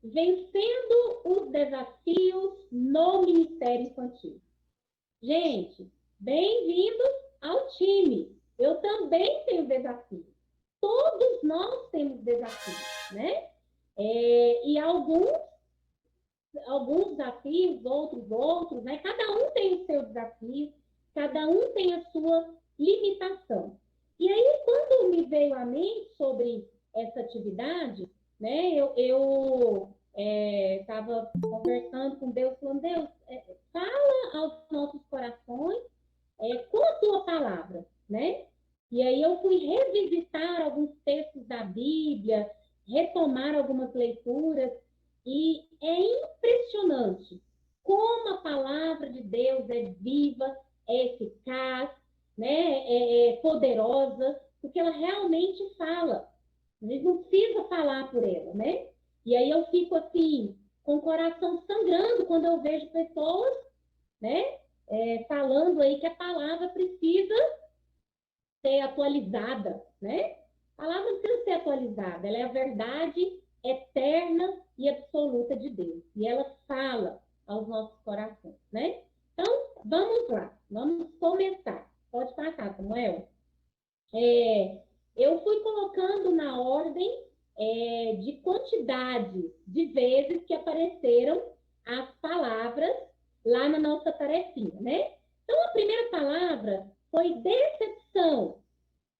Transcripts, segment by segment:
Vencendo os desafios no Ministério Infantil. Gente, bem-vindos ao time. Eu também tenho desafios. Todos nós temos desafios, né? E alguns desafios, outros, né? Cada um tem o seu desafio, cada um tem a sua limitação. E aí, quando me veio à mente sobre essa atividade, né? Eu estava conversando com Deus, falando, Deus, fala aos nossos corações com a tua palavra, né? E aí eu fui revisitar alguns textos da Bíblia, retomar algumas leituras, e é impressionante como a palavra de Deus é viva, é eficaz, né? É poderosa, porque ela realmente fala. A gente não precisa falar por ela, né? E aí eu fico assim, com o coração sangrando quando eu vejo pessoas, né? Falando aí que a palavra precisa ser atualizada, né? A palavra não precisa ser atualizada, ela é a verdade eterna e absoluta de Deus. E ela fala aos nossos corações, né? Então, vamos lá, vamos começar. Pode passar, Samuel. Eu fui colocando na ordem de quantidade de vezes que apareceram as palavras lá na nossa tarefinha, né? Então, a primeira palavra foi decepção.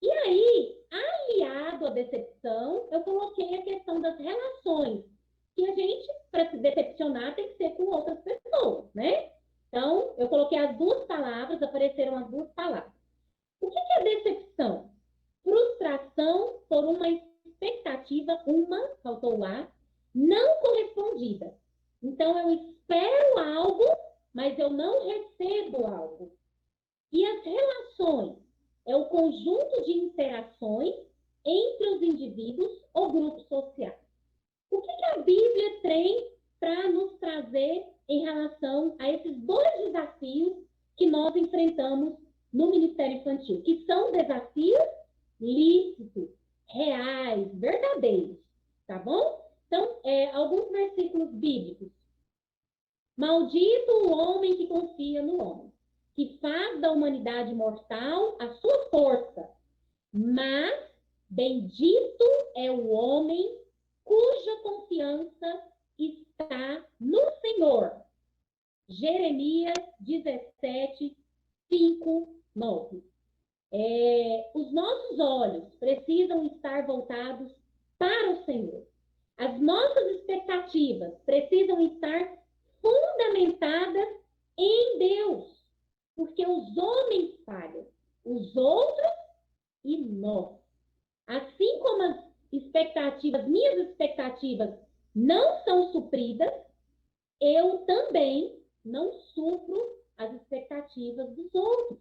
E aí, aliado à decepção, eu coloquei a questão das relações. Que a gente, para se decepcionar, tem que ser com outras pessoas, né? Então, eu coloquei as duas palavras, apareceram as duas palavras. O que é decepção? Frustração por uma expectativa, faltou lá, não correspondida. Então, eu espero algo, mas eu não recebo algo. E as relações é o conjunto de interações entre os indivíduos ou grupos sociais. O que a Bíblia tem para nos trazer em relação a esses dois desafios que nós enfrentamos no Ministério Infantil, que são desafios lícitos, reais, verdadeiros, tá bom? Então, alguns versículos bíblicos. Maldito o homem que confia no homem, que faz da humanidade mortal a sua força, mas bendito é o homem cuja confiança está no Senhor. Jeremias 17, 5, 9. Os nossos olhos precisam estar voltados para o Senhor. As nossas expectativas precisam estar fundamentadas em Deus, porque os homens falham, os outros e nós. Assim como as minhas expectativas não são supridas, eu também não supro as expectativas dos outros.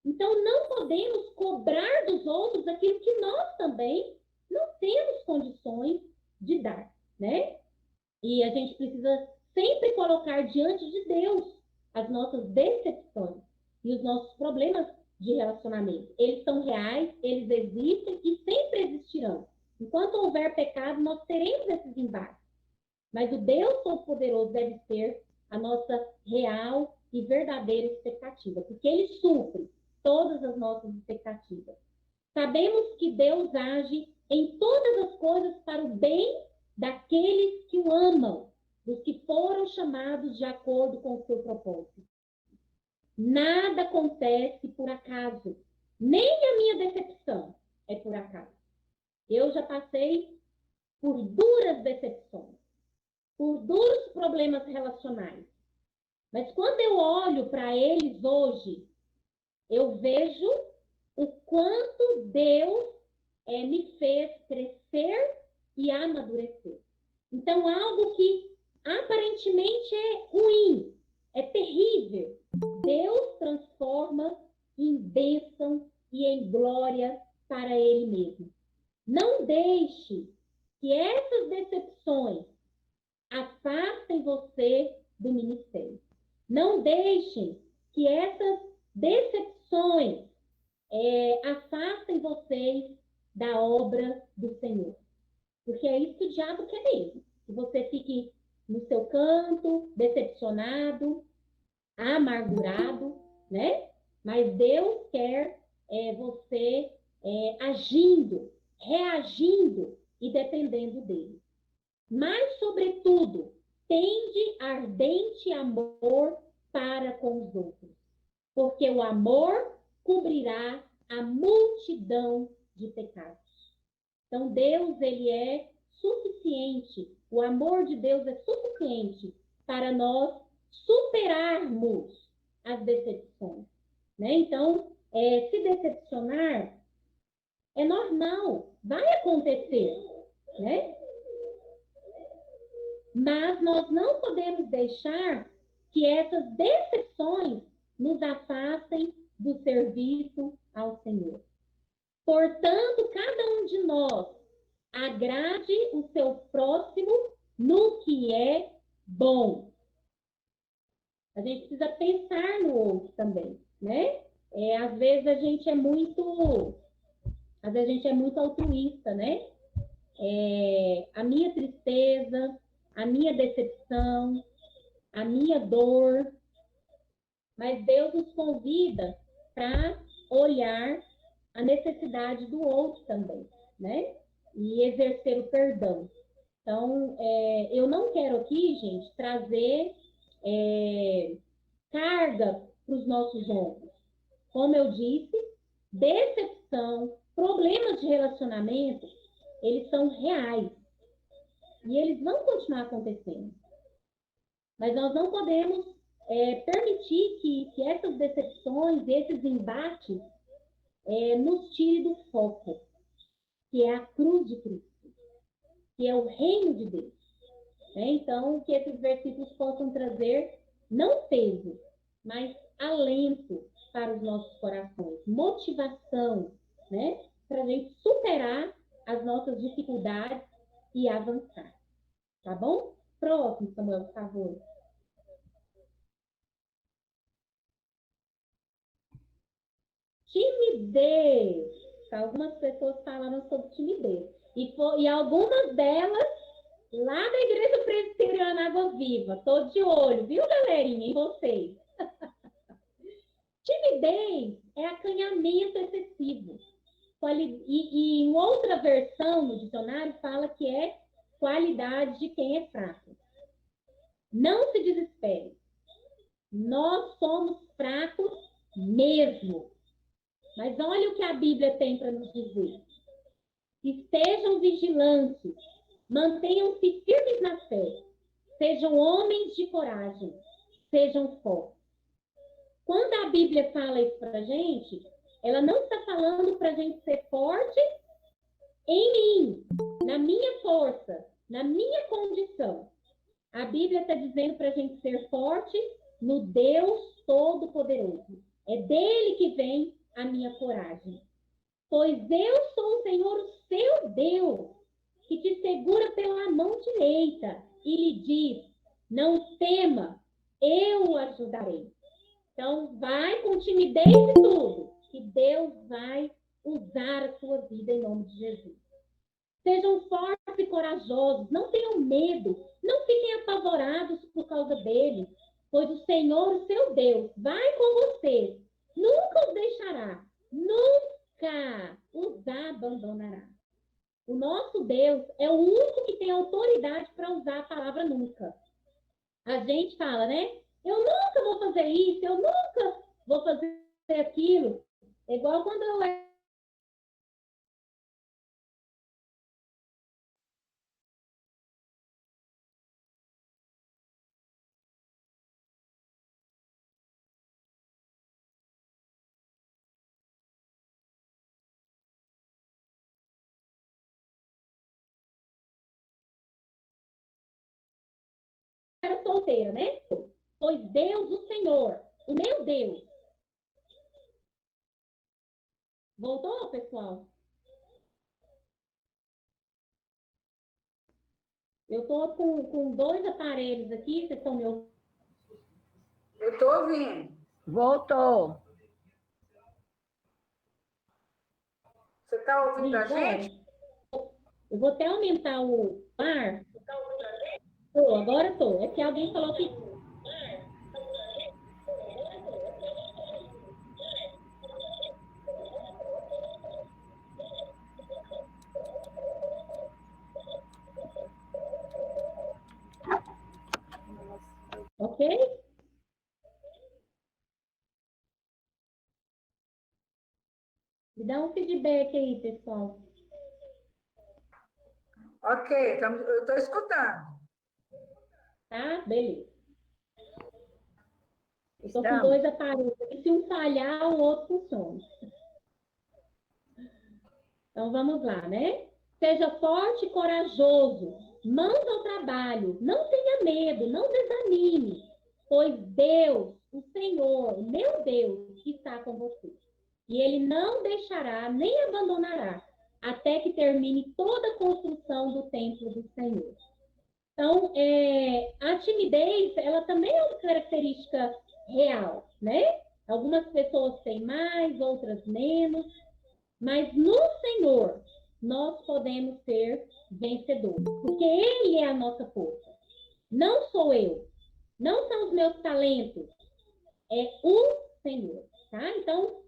Então, não podemos cobrar dos outros aquilo que nós também não temos condições de dar, né? E a gente precisa sempre colocar diante de Deus as nossas decepções e os nossos problemas de relacionamento. Eles são reais, eles existem e sempre existirão. Enquanto houver pecado, nós teremos esses embates. Mas o Deus Todo-Poderoso deve ser a nossa real e verdadeira expectativa, porque Ele supre todas as nossas expectativas. Sabemos que Deus age em todas as coisas para o bem daqueles que o amam, dos que foram chamados de acordo com o seu propósito. Nada acontece por acaso, nem a minha decepção é por acaso. Eu já passei por duras decepções, por duros problemas relacionais. Mas quando eu olho para eles hoje, eu vejo o quanto Deus me fez crescer e amadurecer. Então, algo que aparentemente é ruim, é terrível, Deus transforma em bênção e em glória para Ele mesmo. Não deixe que essas decepções afastem você do ministério. Não deixem que essas decepções afastem vocês da obra do Senhor. Porque é isso que o diabo quer mesmo. que você fique no seu canto, decepcionado, amargurado, né? Mas Deus quer você agindo, reagindo e dependendo dele. Mas, sobretudo, tende ardente amor para com os outros, porque o amor cobrirá a multidão de pecados. Então, Deus, ele é suficiente, o amor de Deus é suficiente para nós superarmos as decepções. Né? Então, se decepcionar é normal, vai acontecer, né? Mas nós não podemos deixar que essas decepções nos afastem do serviço ao Senhor. Portanto, cada um de nós agrade o seu próximo no que é bom. A gente precisa pensar no outro também, né? Às vezes a gente é muito altruísta, né? A minha tristeza, a minha decepção, a minha dor, mas Deus nos convida para olhar a necessidade do outro também, né? E exercer o perdão. Então, eu não quero aqui, gente, trazer carga para os nossos ombros. Como eu disse, decepção, problemas de relacionamento, eles são reais. E eles vão continuar acontecendo. Mas nós não podemos permitir que essas decepções, esses embates, nos tire do foco, que é a cruz de Cristo, que é o reino de Deus. Né? Então, que esses versículos possam trazer, não peso, mas alento para os nossos corações, motivação, né? Para a gente superar as nossas dificuldades e avançar. Tá bom? Próximo, Samuel, por favor. Timidez. Algumas pessoas falaram sobre timidez. E algumas delas lá da Igreja Presbiteriana Água Viva. Tô de olho, viu, galerinha, em vocês. Timidez é acanhamento excessivo. E em outra versão no dicionário fala que é qualidade de quem é fraco. Não se desespere. Nós somos fracos mesmo. Mas olha o que a Bíblia tem para nos dizer. Estejam vigilantes, mantenham-se firmes na fé, sejam homens de coragem, sejam fortes. Quando a Bíblia fala isso para a gente, ela não está falando para a gente ser forte em mim, na minha força, na minha condição. A Bíblia está dizendo para a gente ser forte no Deus Todo-Poderoso. É dele que vem a minha coragem. Pois eu sou o Senhor, o seu Deus, que te segura pela mão direita e lhe diz, não tema, eu o ajudarei. Então, vai com timidez e tudo, que Deus vai usar a sua vida em nome de Jesus. Sejam fortes e corajosos, não tenham medo, não fiquem apavorados por causa dele, pois o Senhor, o seu Deus, vai com vocês, nunca os deixará, nunca os abandonará. O nosso Deus é o único que tem autoridade para usar a palavra nunca. A gente fala, né? Eu nunca vou fazer isso, eu nunca vou fazer aquilo. É igual quando eu era solteira, né? Pois Deus, o Senhor, o meu Deus. Voltou, pessoal? Eu estou com dois aparelhos aqui, vocês estão me ouvindo? Eu estou ouvindo. Voltou. Você está ouvindo a Agora, gente? eu vou até aumentar o ar. Agora tô. É que alguém falou que. Ok? Me dá um feedback aí, pessoal. Ok, eu estou escutando. Tá? Beleza. Eu tô com Estamos. dois aparelhos. E se um falhar, o outro funciona. Então vamos lá, né? Seja forte e corajoso. Mãos ao trabalho. Não tenha medo, não desanime. Pois Deus, o Senhor, o meu Deus, está com você. E ele não deixará nem abandonará até que termine toda a construção do templo do Senhor. Então, a timidez, ela também é uma característica real, né? Algumas pessoas têm mais, outras menos, mas no Senhor nós podemos ser vencedores, porque Ele é a nossa força. Não sou eu, não são os meus talentos, é o Senhor, tá? Então,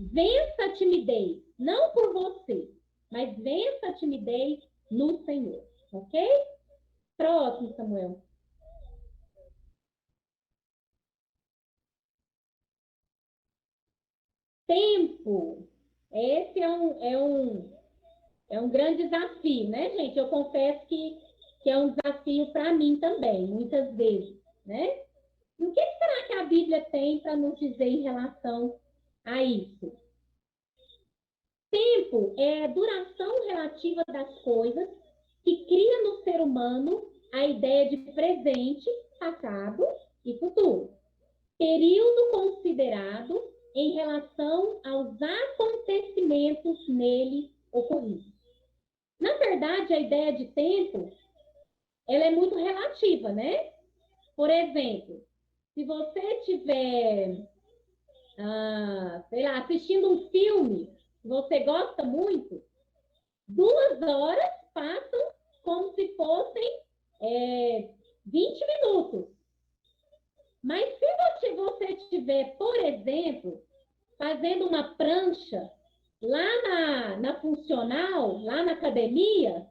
vença a timidez, não por você, mas vença a timidez no Senhor, ok? Próximo, Samuel. Tempo. Esse é um grande desafio, né, gente? Eu confesso que é um desafio para mim também, muitas vezes, né? E o que será que a Bíblia tem para nos dizer em relação a isso? Tempo é a duração relativa das coisas que cria no ser humano a ideia de presente, passado e futuro. Período considerado em relação aos acontecimentos nele ocorridos. Na verdade, a ideia de tempo, ela é muito relativa, né? Por exemplo, se você estiver, sei lá, assistindo um filme que você gosta muito, 2 horas passam como se fossem 20 minutos. Mas se você estiver, por exemplo, fazendo uma prancha lá na funcional, lá na academia,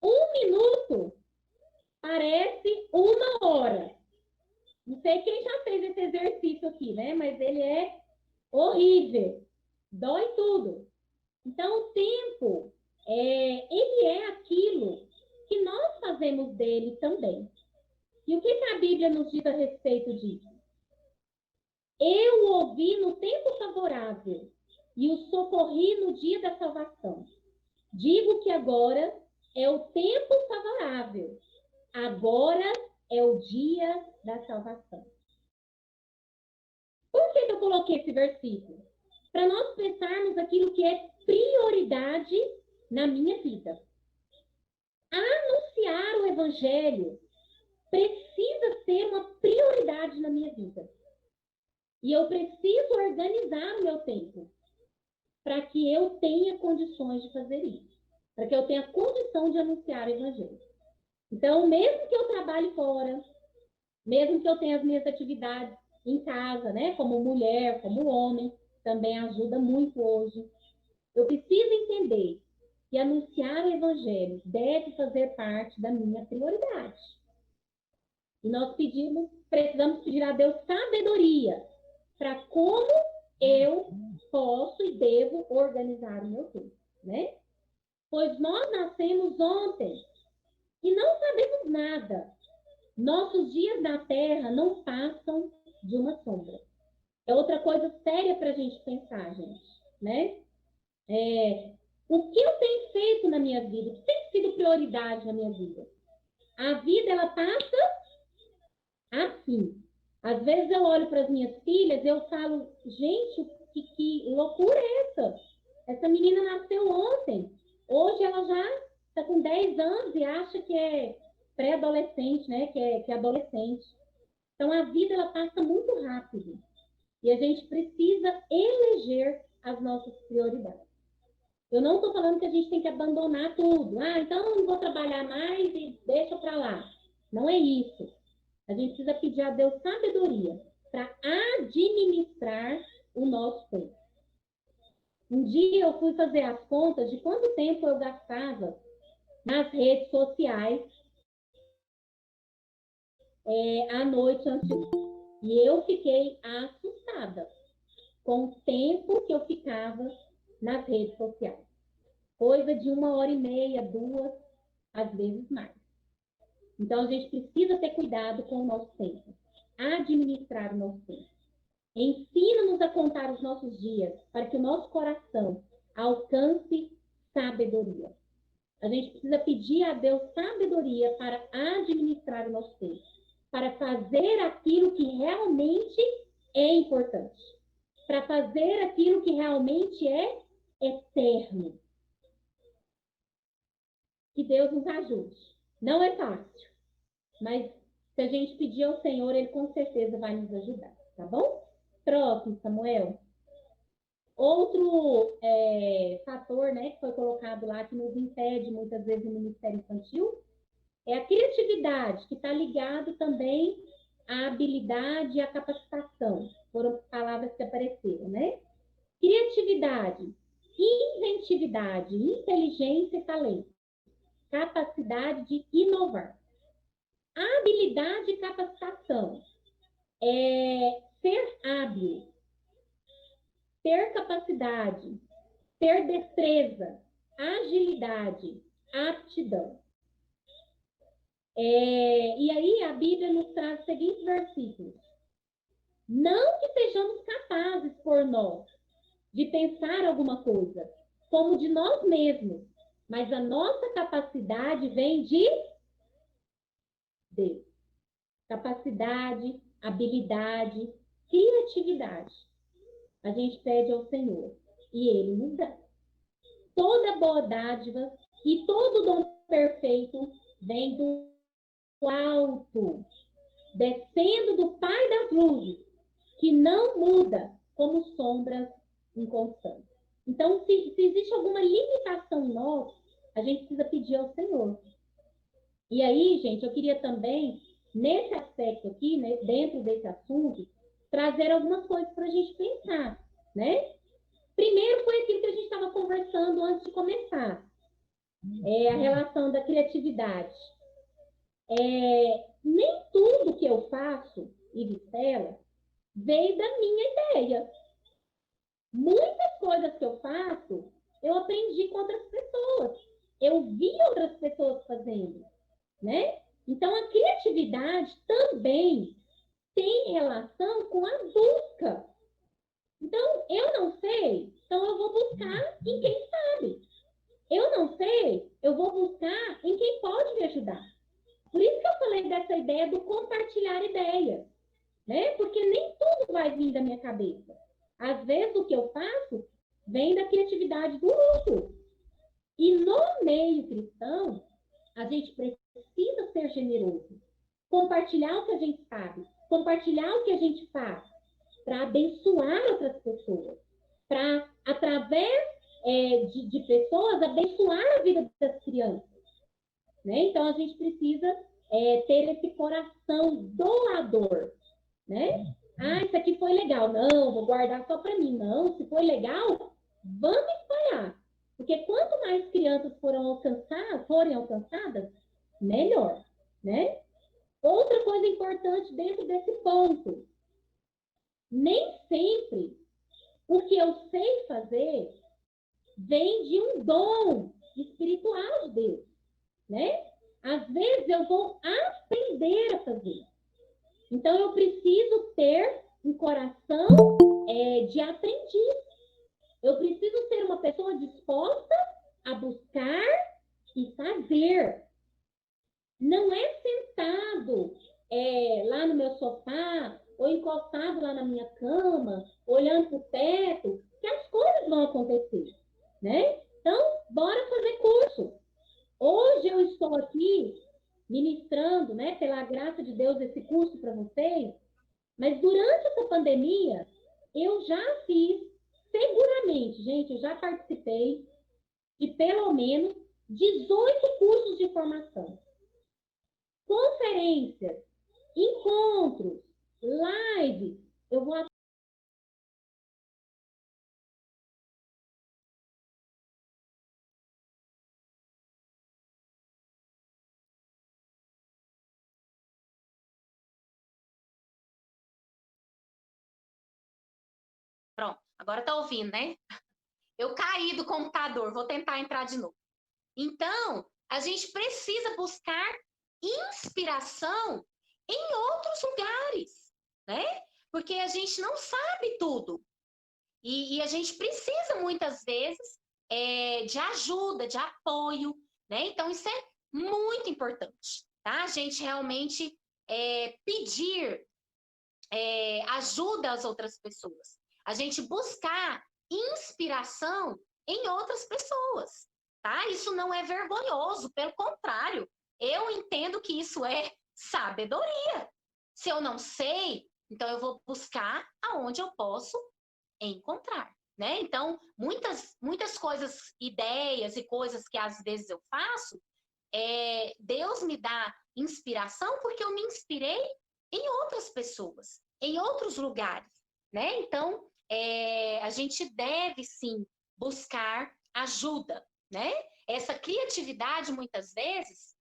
1 minuto parece 1 hora. Não sei quem já fez esse exercício aqui, né? Mas ele é horrível. Dói tudo. Então, o tempo, ele é aquilo que nós fazemos dele também. E o que a Bíblia nos diz a respeito disso? Eu o ouvi no tempo favorável e o socorri no dia da salvação. Digo que agora é o tempo favorável. Agora é o dia da salvação. Por que eu coloquei esse versículo? Para nós pensarmos aquilo que é prioridade na minha vida. Anunciar o evangelho precisa ser uma prioridade na minha vida. E eu preciso organizar o meu tempo para que eu tenha condições de fazer isso. Para que eu tenha condição de anunciar o evangelho. Então, mesmo que eu trabalhe fora, mesmo que eu tenha as minhas atividades em casa, né, como mulher, como homem, também ajuda muito hoje. Eu preciso entender que anunciar o evangelho deve fazer parte da minha prioridade. E nós precisamos pedir a Deus sabedoria para como eu posso e devo organizar o meu tempo, né? Pois nós nascemos ontem e não sabemos nada. Nossos dias na Terra não passam de uma sombra. É outra coisa séria para a gente pensar, gente, né? O que eu tenho feito na minha vida? O que tem sido prioridade na minha vida? A vida, ela passa assim. Às vezes eu olho para as minhas filhas e eu falo, gente, que loucura é essa? Essa menina nasceu ontem. Hoje ela já está com 10 anos e acha que é pré-adolescente, né? Que é adolescente. Então a vida ela passa muito rápido. E a gente precisa eleger as nossas prioridades. Eu não estou falando que a gente tem que abandonar tudo. Ah, então eu não vou trabalhar mais e deixa para lá. Não é isso. A gente precisa pedir a Deus sabedoria para administrar o nosso tempo. Um dia eu fui fazer as contas de quanto tempo eu gastava nas redes sociais à noite antes de... E eu fiquei assustada com o tempo que eu ficava nas redes sociais. Coisa de 1h30, 2, às vezes mais. Então, a gente precisa ter cuidado com o nosso tempo. Administrar o nosso tempo. Ensina-nos a contar os nossos dias para que o nosso coração alcance sabedoria. A gente precisa pedir a Deus sabedoria para administrar o nosso tempo, para fazer aquilo que realmente é importante, para fazer aquilo que realmente é eterno. Que Deus nos ajude. Não é fácil, mas se a gente pedir ao Senhor, Ele com certeza vai nos ajudar, tá bom? Próximo, Samuel. Outro fator, né, que foi colocado lá, que nos impede muitas vezes o ministério infantil, é a criatividade, que está ligado também à habilidade e à capacitação. Foram palavras que apareceram, né? Criatividade, inventividade, inteligência e talento. Capacidade de inovar. Habilidade e capacitação. Ser hábil, ter capacidade, ter destreza, agilidade, aptidão. E aí a Bíblia nos traz os seguintes versículos. Não que sejamos capazes por nós de pensar alguma coisa, como de nós mesmos, mas a nossa capacidade vem de Deus. Capacidade, habilidade, criatividade. A gente pede ao Senhor e Ele nos dá. Toda boa dádiva e todo dom perfeito vem do alto, descendo do Pai das luzes, que não muda como sombras inconstantes. Então, se existe alguma limitação nossa, a gente precisa pedir ao Senhor. E aí, gente, eu queria também, nesse aspecto aqui, né, dentro desse assunto, trazer algumas coisas para a gente pensar, né? Primeiro foi aquilo que a gente estava conversando antes de começar, a relação da criatividade. Nem tudo que eu faço, Iristela, veio da minha ideia. Muitas coisas que eu faço, eu aprendi com outras pessoas. Eu vi outras pessoas fazendo, né? Então, a criatividade também tem relação com a busca. Então, eu não sei, então eu vou buscar em quem sabe. Eu não sei, eu vou buscar em quem pode me ajudar. Por isso que eu falei dessa ideia do compartilhar ideias, né? Porque nem tudo vai vir da minha cabeça. Às vezes, o que eu faço vem da criatividade do outro. E no meio cristão, a gente precisa ser generoso. Compartilhar o que a gente sabe. Compartilhar o que a gente faz. Para abençoar outras pessoas. Para, através de pessoas, abençoar a vida das crianças. Né? Então, a gente precisa ter esse coração doador. Né? Ah, isso aqui foi legal. Não, vou guardar só para mim. Não, se foi legal, vamos espalhar. Porque quanto mais crianças forem alcançadas, melhor. Né? Outra coisa importante dentro desse ponto. Nem sempre o que eu sei fazer vem de um dom espiritual de Deus. Né? Às vezes eu vou aprender a fazer. Então, eu preciso ter um coração de aprendiz. Eu preciso ser uma pessoa disposta a buscar e fazer. Não é sentado lá no meu sofá ou encostado lá na minha cama, olhando para o teto, que as coisas vão acontecer. Né? Então, bora fazer curso. Hoje eu estou aqui ministrando, né, pela graça de Deus, esse curso para vocês, mas durante essa pandemia, eu já fiz, seguramente, gente, eu já participei e pelo menos 18 cursos de formação, conferências, encontros, lives. Eu vou Pronto, agora tá ouvindo, né? Eu caí do computador, vou tentar entrar de novo. Então, a gente precisa buscar inspiração em outros lugares, né? Porque a gente não sabe tudo. E a gente precisa, muitas vezes, de ajuda, de apoio, né? Então, isso é muito importante, tá? A gente realmente pedir ajuda às outras pessoas. A gente buscar inspiração em outras pessoas, tá? Isso não é vergonhoso, pelo contrário, eu entendo que isso é sabedoria. Se eu não sei, então eu vou buscar aonde eu posso encontrar, né? Então, muitas coisas, ideias e coisas que às vezes eu faço, Deus me dá inspiração porque eu me inspirei em outras pessoas, em outros lugares, né? Então, a gente deve sim buscar ajuda, né? Essa criatividade, muitas vezes,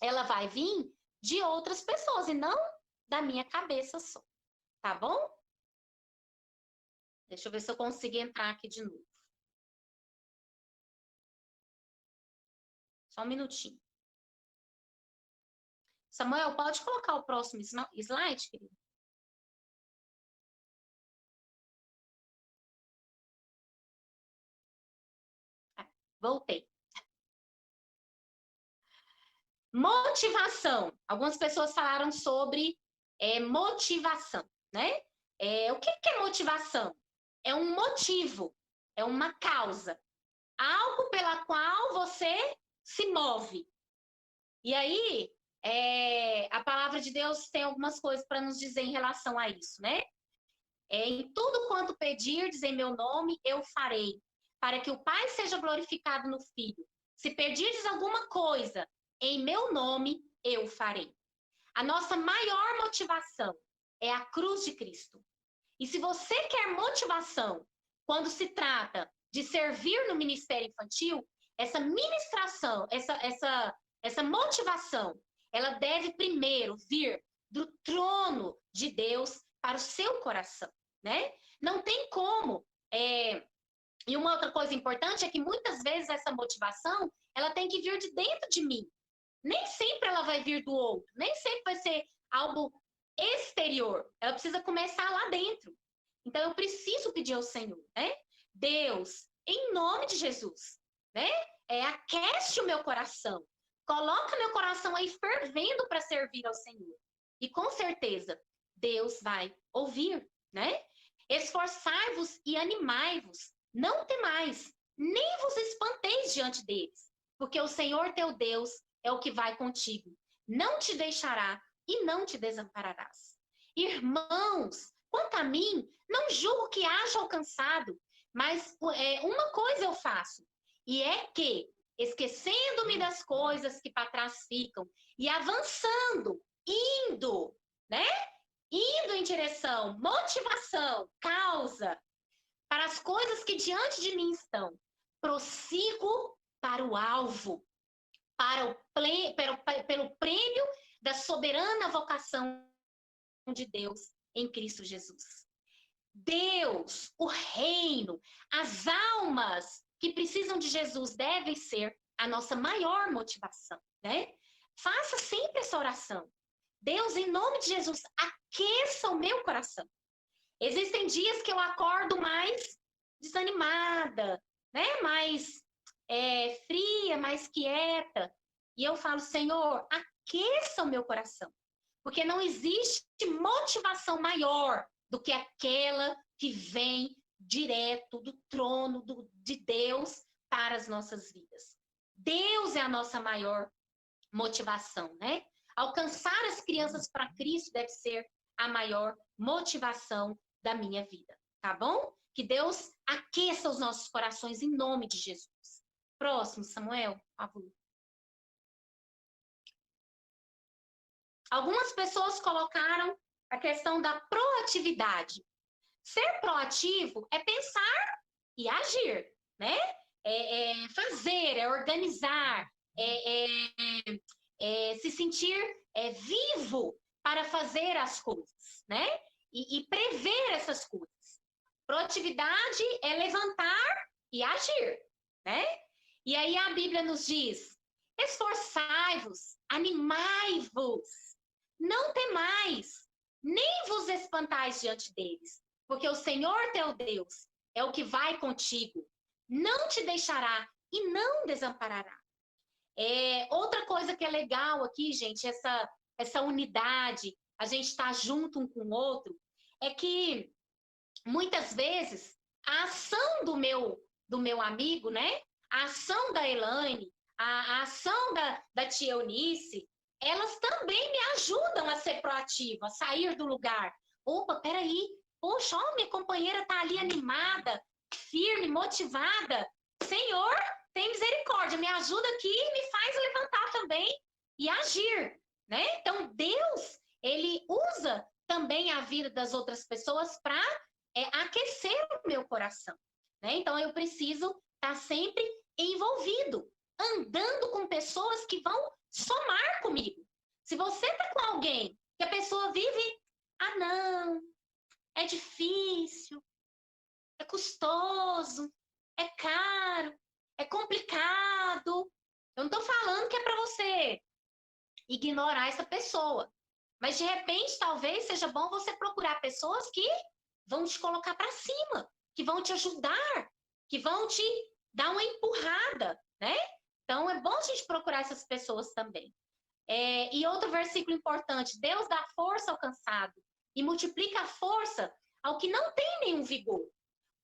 ela vai vir de outras pessoas e não da minha cabeça só, tá bom? Deixa eu ver se eu consigo entrar aqui de novo. Só um minutinho. Samuel, pode colocar o próximo slide, querido? Voltei. Motivação. Algumas pessoas falaram sobre motivação, né? O que é motivação? É um motivo, é uma causa, algo pela qual você se move. E aí, a palavra de Deus tem algumas coisas para nos dizer em relação a isso, né? Em tudo quanto pedirdes em meu nome, eu farei, para que o Pai seja glorificado no Filho. Se pedirdes alguma coisa em meu nome, eu farei. A nossa maior motivação é a cruz de Cristo. E se você quer motivação quando se trata de servir no ministério infantil, essa ministração, essa motivação, ela deve primeiro vir do trono de Deus para o seu coração, né? Não tem como. E uma outra coisa importante é que muitas vezes essa motivação, ela tem que vir de dentro de mim. Nem sempre ela vai vir do outro, nem sempre vai ser algo exterior. Ela precisa começar lá dentro. Então eu preciso pedir ao Senhor, né? Deus, em nome de Jesus, né? Aquece o meu coração. Coloca meu coração aí fervendo para servir ao Senhor. E com certeza Deus vai ouvir, né? Esforçai-vos e animai-vos, não temais, nem vos espanteis diante deles, porque o Senhor teu Deus é o que vai contigo. Não te deixará e não te desampararás. Irmãos, quanto a mim, não julgo que haja alcançado, mas uma coisa eu faço, e é que, esquecendo-me das coisas que para trás ficam e avançando, indo, né? Indo em direção, motivação, causa, para as coisas que diante de mim estão, prossigo para o alvo, pelo prêmio da soberana vocação de Deus em Cristo Jesus. Deus, o reino, as almas que precisam de Jesus devem ser a nossa maior motivação, né? Faça sempre essa oração. Deus, em nome de Jesus, aqueça o meu coração. Existem dias que eu acordo mais desanimada, né? Mais fria, mais quieta. E eu falo, Senhor, aqueça o meu coração. Porque não existe motivação maior do que aquela que vem direto do trono de Deus para as nossas vidas. Deus é a nossa maior motivação, né? Alcançar as crianças para Cristo deve ser a maior motivação da minha vida, tá bom? Que Deus aqueça os nossos corações em nome de Jesus. Próximo, Samuel, por favor. Algumas pessoas colocaram a questão da proatividade. Ser proativo é pensar e agir, né? É fazer, é organizar, se sentir vivo para fazer as coisas, né? E prever essas coisas. Proatividade é levantar e agir, né? E aí a Bíblia nos diz: esforçai-vos, animai-vos, não temais, nem vos espantais diante deles, porque o Senhor teu Deus é o que vai contigo, não te deixará e não desamparará. Outra coisa que é legal aqui, gente, essa unidade, a gente estar junto um com o outro, é que muitas vezes a ação do meu amigo, né? A ação da Elaine, a ação da tia Eunice, elas também me ajudam a ser proativa, a sair do lugar. Opa, peraí, poxa, ó, minha companheira tá ali animada, firme, motivada. Senhor, tem misericórdia, me ajuda aqui e me faz levantar também e agir, né? Então, Deus, ele usa também a vida das outras pessoas para aquecer o meu coração, né? Então, eu preciso estar sempre envolvido, andando com pessoas que vão somar comigo. Se você está com alguém que a pessoa vive, não, é difícil, é custoso, é caro, é complicado. Eu não estou falando que é para você ignorar essa pessoa, mas de repente talvez seja bom você procurar pessoas que vão te colocar para cima, que vão te ajudar, que vão te dar uma empurrada, né? Então é bom a gente procurar essas pessoas também. E outro versículo importante: Deus dá força ao cansado e multiplica a força ao que não tem nenhum vigor.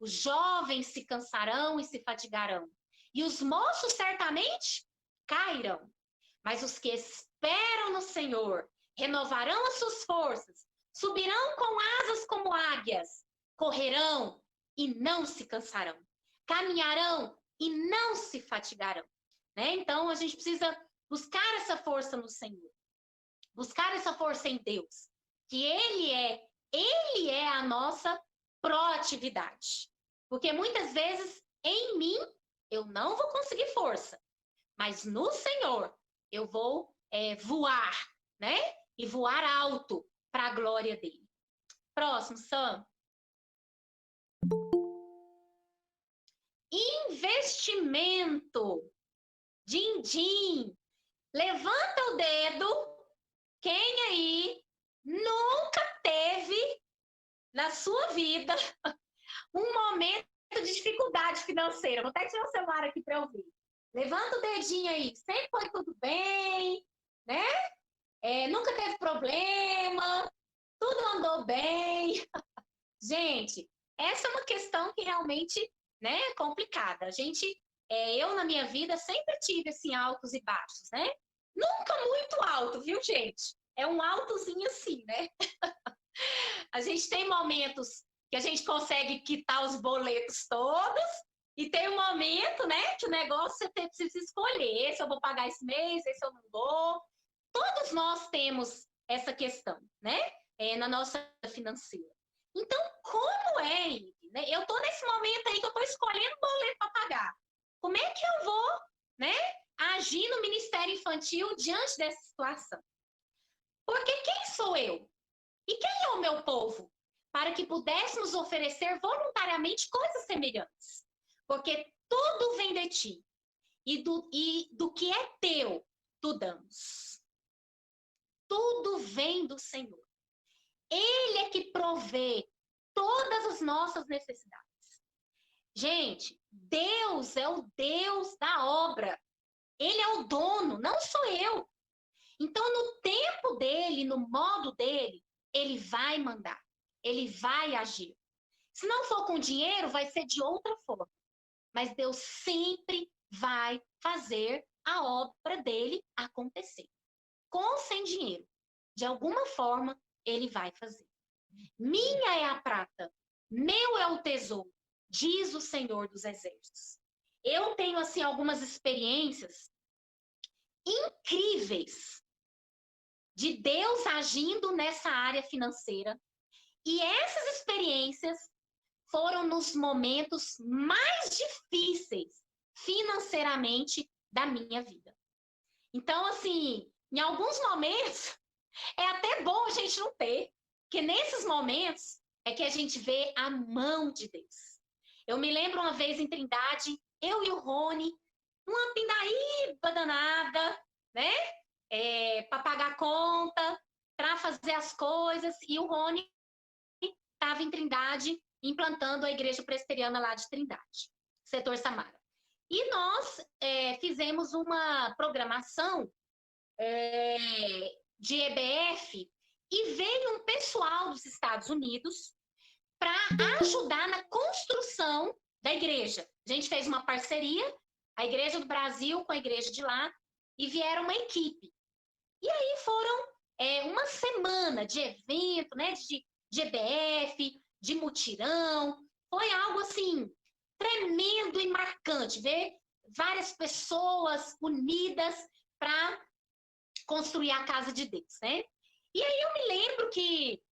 Os jovens se cansarão e se fatigarão, e os moços certamente cairão. Mas os que esperam no Senhor renovarão as suas forças, subirão com asas como águias, correrão e não se cansarão, caminharão e não se fatigarão. Né? Então, a gente precisa buscar essa força no Senhor, buscar essa força em Deus, que Ele é a nossa proatividade. Porque muitas vezes, em mim, eu não vou conseguir força, mas no Senhor, eu vou voar, né? E voar alto para a glória dele. Próximo, Sam. Investimento. Din-din. Levanta o dedo. Quem aí nunca teve na sua vida um momento de dificuldade financeira? Vou até tirar o celular aqui para eu ver. Levanta o dedinho aí. Sempre foi tudo bem, né? Nunca teve problema, tudo andou bem. Gente, essa é uma questão que realmente, né, é complicada. Eu na minha vida sempre tive assim altos e baixos, né? Nunca muito alto, viu, gente? É um altozinho assim, né? A gente tem momentos que a gente consegue quitar os boletos todos, e tem um momento, né, que o negócio você precisa escolher se eu vou pagar esse mês, se eu não vou. Todos nós temos essa questão, né, na nossa financeira. Então, como né? Eu tô nesse momento aí que eu tô escolhendo boleto para pagar. Como é que eu vou, né, agir no Ministério Infantil diante dessa situação? Porque quem sou eu? E quem é o meu povo? Para que pudéssemos oferecer voluntariamente coisas semelhantes. Porque tudo vem de ti. E do que é teu, tu damos. Tudo vem do Senhor. Ele é que provê todas as nossas necessidades. Gente, Deus é o Deus da obra. Ele é o dono, não sou eu. Então, no tempo dele, no modo dele, ele vai mandar, ele vai agir. Se não for com dinheiro, vai ser de outra forma. Mas Deus sempre vai fazer a obra dele acontecer. Com ou sem dinheiro. De alguma forma, ele vai fazer. Minha é a prata, meu é o tesouro, diz o Senhor dos Exércitos. eu tenho, assim, algumas experiências incríveis de Deus agindo nessa área financeira. E essas experiências foram nos momentos mais difíceis financeiramente da minha vida. Então, assim, em alguns momentos, é até bom a gente não ter, porque nesses momentos é que a gente vê a mão de Deus. Eu me lembro uma vez em Trindade, eu e o Rony, uma pindaíba danada, né? Para pagar a conta, para fazer as coisas, e o Rony estava em Trindade, implantando a igreja presbiteriana lá de Trindade, setor Samara. E nós fizemos uma programação de EBF e veio um pessoal dos Estados Unidos para ajudar na construção da igreja. A gente fez uma parceria, a Igreja do Brasil com a igreja de lá, e vieram uma equipe. E aí foram uma semana de evento, né, de EBF, de mutirão. Foi algo assim tremendo e marcante, ver várias pessoas unidas para construir a casa de Deus, né? E aí eu me lembro que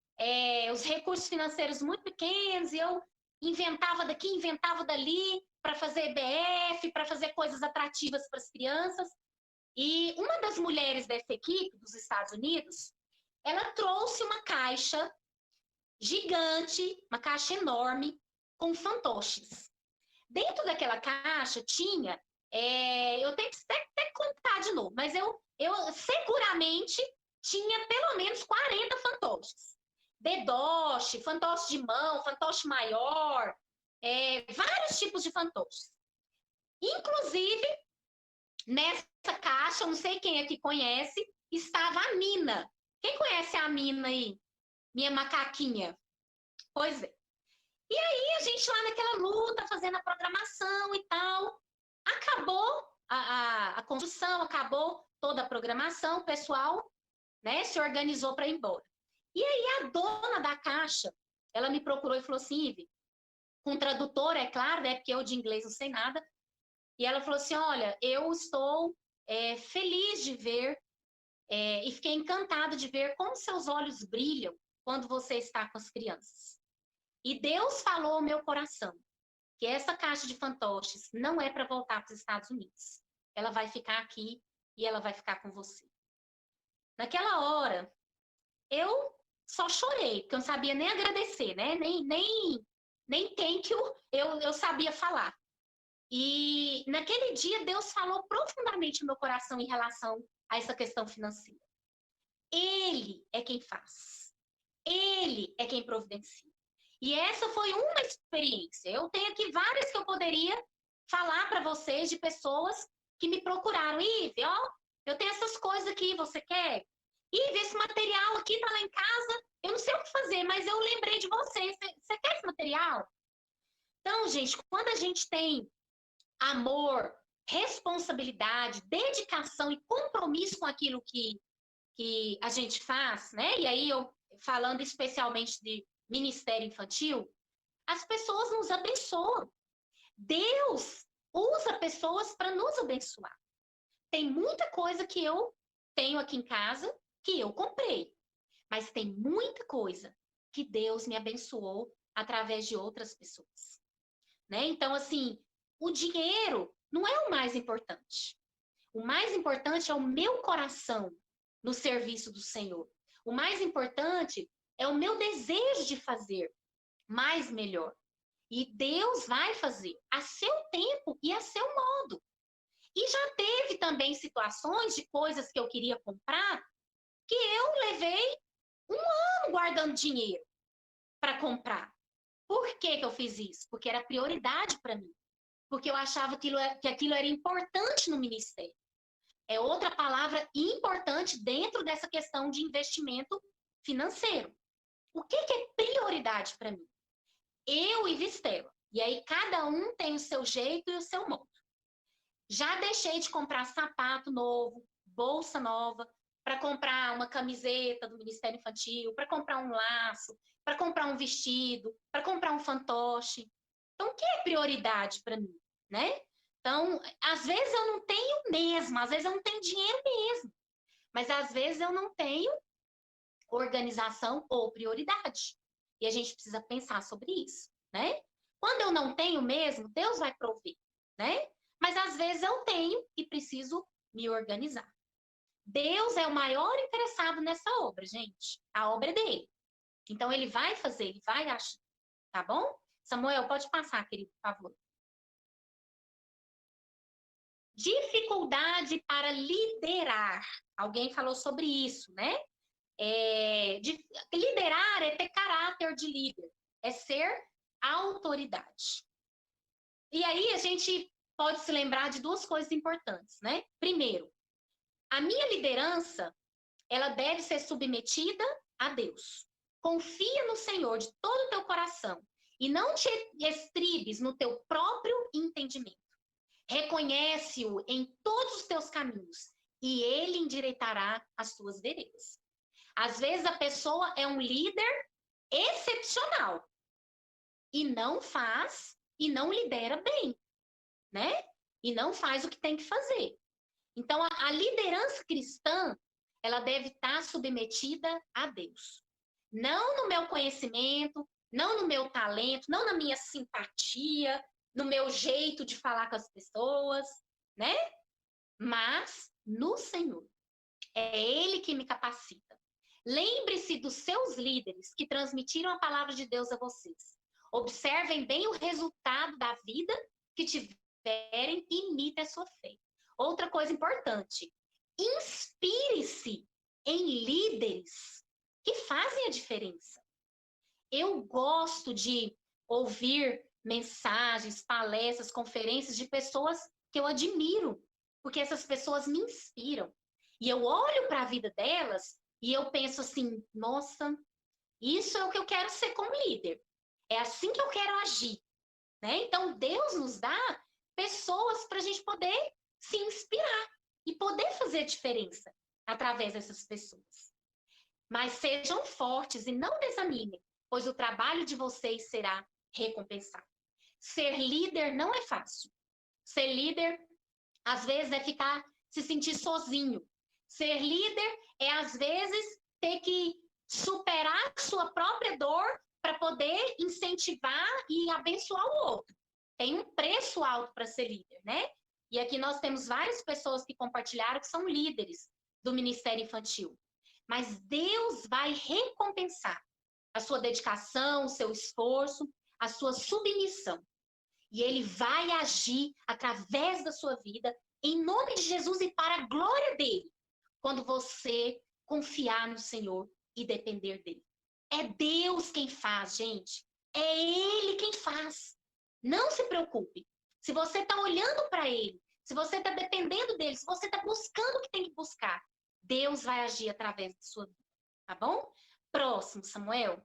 os recursos financeiros muito pequenos, e eu inventava daqui, inventava dali, para fazer EBF, para fazer coisas atrativas para as crianças. E uma das mulheres dessa equipe, dos Estados Unidos, ela trouxe uma caixa gigante, uma caixa enorme, com fantoches. Dentro daquela caixa tinha, eu tenho que até contar de novo, mas eu seguramente tinha pelo menos 40 fantoches. Dedoche, fantoche de mão, fantoche maior, vários tipos de fantoches. Inclusive, nessa caixa, não sei quem aqui conhece, estava a Mina. Quem conhece a Mina aí? Minha macaquinha. Pois é. E aí, a gente lá naquela luta, fazendo a programação e tal. Acabou a construção, acabou toda a programação, o pessoal, né, se organizou para ir embora. E aí, a dona da caixa, ela me procurou e falou assim, Ive, com tradutor, é claro, né, porque eu de inglês não sei nada. E ela falou assim, olha, eu estou feliz de ver e fiquei encantada de ver como seus olhos brilham quando você está com as crianças. E Deus falou ao meu coração que essa caixa de fantoches não é para voltar para os Estados Unidos. Ela vai ficar aqui e ela vai ficar com você. Naquela hora, eu só chorei, porque eu não sabia nem agradecer, né? Nem quem que eu sabia falar. E naquele dia, Deus falou profundamente no meu coração em relação a essa questão financeira. Ele é quem faz. Ele é quem providencia. E essa foi uma experiência. Eu tenho aqui várias que eu poderia falar para vocês de pessoas que me procuraram. Ive, ó, eu tenho essas coisas aqui, você quer? Ive, esse material aqui tá lá em casa, eu não sei o que fazer, mas eu lembrei de você. Você quer esse material? Então, gente, quando a gente tem amor, responsabilidade, dedicação e compromisso com aquilo que a gente faz, né? E aí eu falando especialmente de ministério infantil, as pessoas nos abençoam. Deus usa pessoas para nos abençoar. Tem muita coisa que eu tenho aqui em casa que eu comprei, mas tem muita coisa que Deus me abençoou através de outras pessoas, né? Então, assim, o dinheiro não é o mais importante. O mais importante é o meu coração no serviço do Senhor. O mais importante é o meu desejo de fazer mais melhor. E Deus vai fazer a seu tempo e a seu modo. E já teve também situações de coisas que eu queria comprar que eu levei um ano guardando dinheiro para comprar. Por que eu fiz isso? Porque era prioridade para mim. Porque eu achava que aquilo era importante no ministério. É outra palavra importante dentro dessa questão de investimento financeiro. O que é prioridade para mim? Eu e Vistela. E aí cada um tem o seu jeito e o seu modo. Já deixei de comprar sapato novo, bolsa nova, para comprar uma camiseta do Ministério Infantil, para comprar um laço, para comprar um vestido, para comprar um fantoche. Então, o que é prioridade para mim, né? Então, às vezes eu não tenho mesmo, às vezes eu não tenho dinheiro mesmo, mas às vezes eu não tenho organização ou prioridade. E a gente precisa pensar sobre isso, né? Quando eu não tenho mesmo, Deus vai prover, né? Mas às vezes eu tenho e preciso me organizar. Deus é o maior interessado nessa obra, gente. A obra é dele. Então ele vai fazer, ele vai agir, tá bom? Samuel, pode passar, querido, por favor. Dificuldade para liderar. Alguém falou sobre isso, né? Liderar é ter caráter de líder, é ser autoridade. E aí a gente pode se lembrar de duas coisas importantes, né? Primeiro, a minha liderança, ela deve ser submetida a Deus. Confia no Senhor de todo o teu coração e não te estribes no teu próprio entendimento. Reconhece-o em todos os teus caminhos e ele endireitará as tuas veredas. Às vezes a pessoa é um líder excepcional e não faz e não lidera bem, né? E não faz o que tem que fazer. Então a liderança cristã, ela deve estar submetida a Deus. Não no meu conhecimento, não no meu talento, não na minha simpatia, no meu jeito de falar com as pessoas, né? Mas no Senhor. É Ele que me capacita. Lembre-se dos seus líderes que transmitiram a palavra de Deus a vocês. Observem bem o resultado da vida que tiverem e imitem a sua fé. Outra coisa importante, inspire-se em líderes que fazem a diferença. Eu gosto de ouvir mensagens, palestras, conferências de pessoas que eu admiro, porque essas pessoas me inspiram. E eu olho para a vida delas e eu penso assim, nossa, isso é o que eu quero ser como líder. É assim que eu quero agir, né? Então, Deus nos dá pessoas para a gente poder se inspirar e poder fazer diferença através dessas pessoas. Mas sejam fortes e não desanimem, pois o trabalho de vocês será recompensado. Ser líder não é fácil. Ser líder, às vezes, é ficar, se sentir sozinho. Ser líder é, às vezes, ter que superar sua própria dor para poder incentivar e abençoar o outro. Tem um preço alto para ser líder, né? E aqui nós temos várias pessoas que compartilharam que são líderes do Ministério Infantil. Mas Deus vai recompensar a sua dedicação, o seu esforço, a sua submissão. E Ele vai agir através da sua vida, em nome de Jesus e para a glória dEle, quando você confiar no Senhor e depender dEle. É Deus quem faz, gente. É Ele quem faz. Não se preocupe. Se você está olhando para Ele, se você está dependendo dEle, se você está buscando o que tem que buscar, Deus vai agir através da sua vida, tá bom? Próximo, Samuel.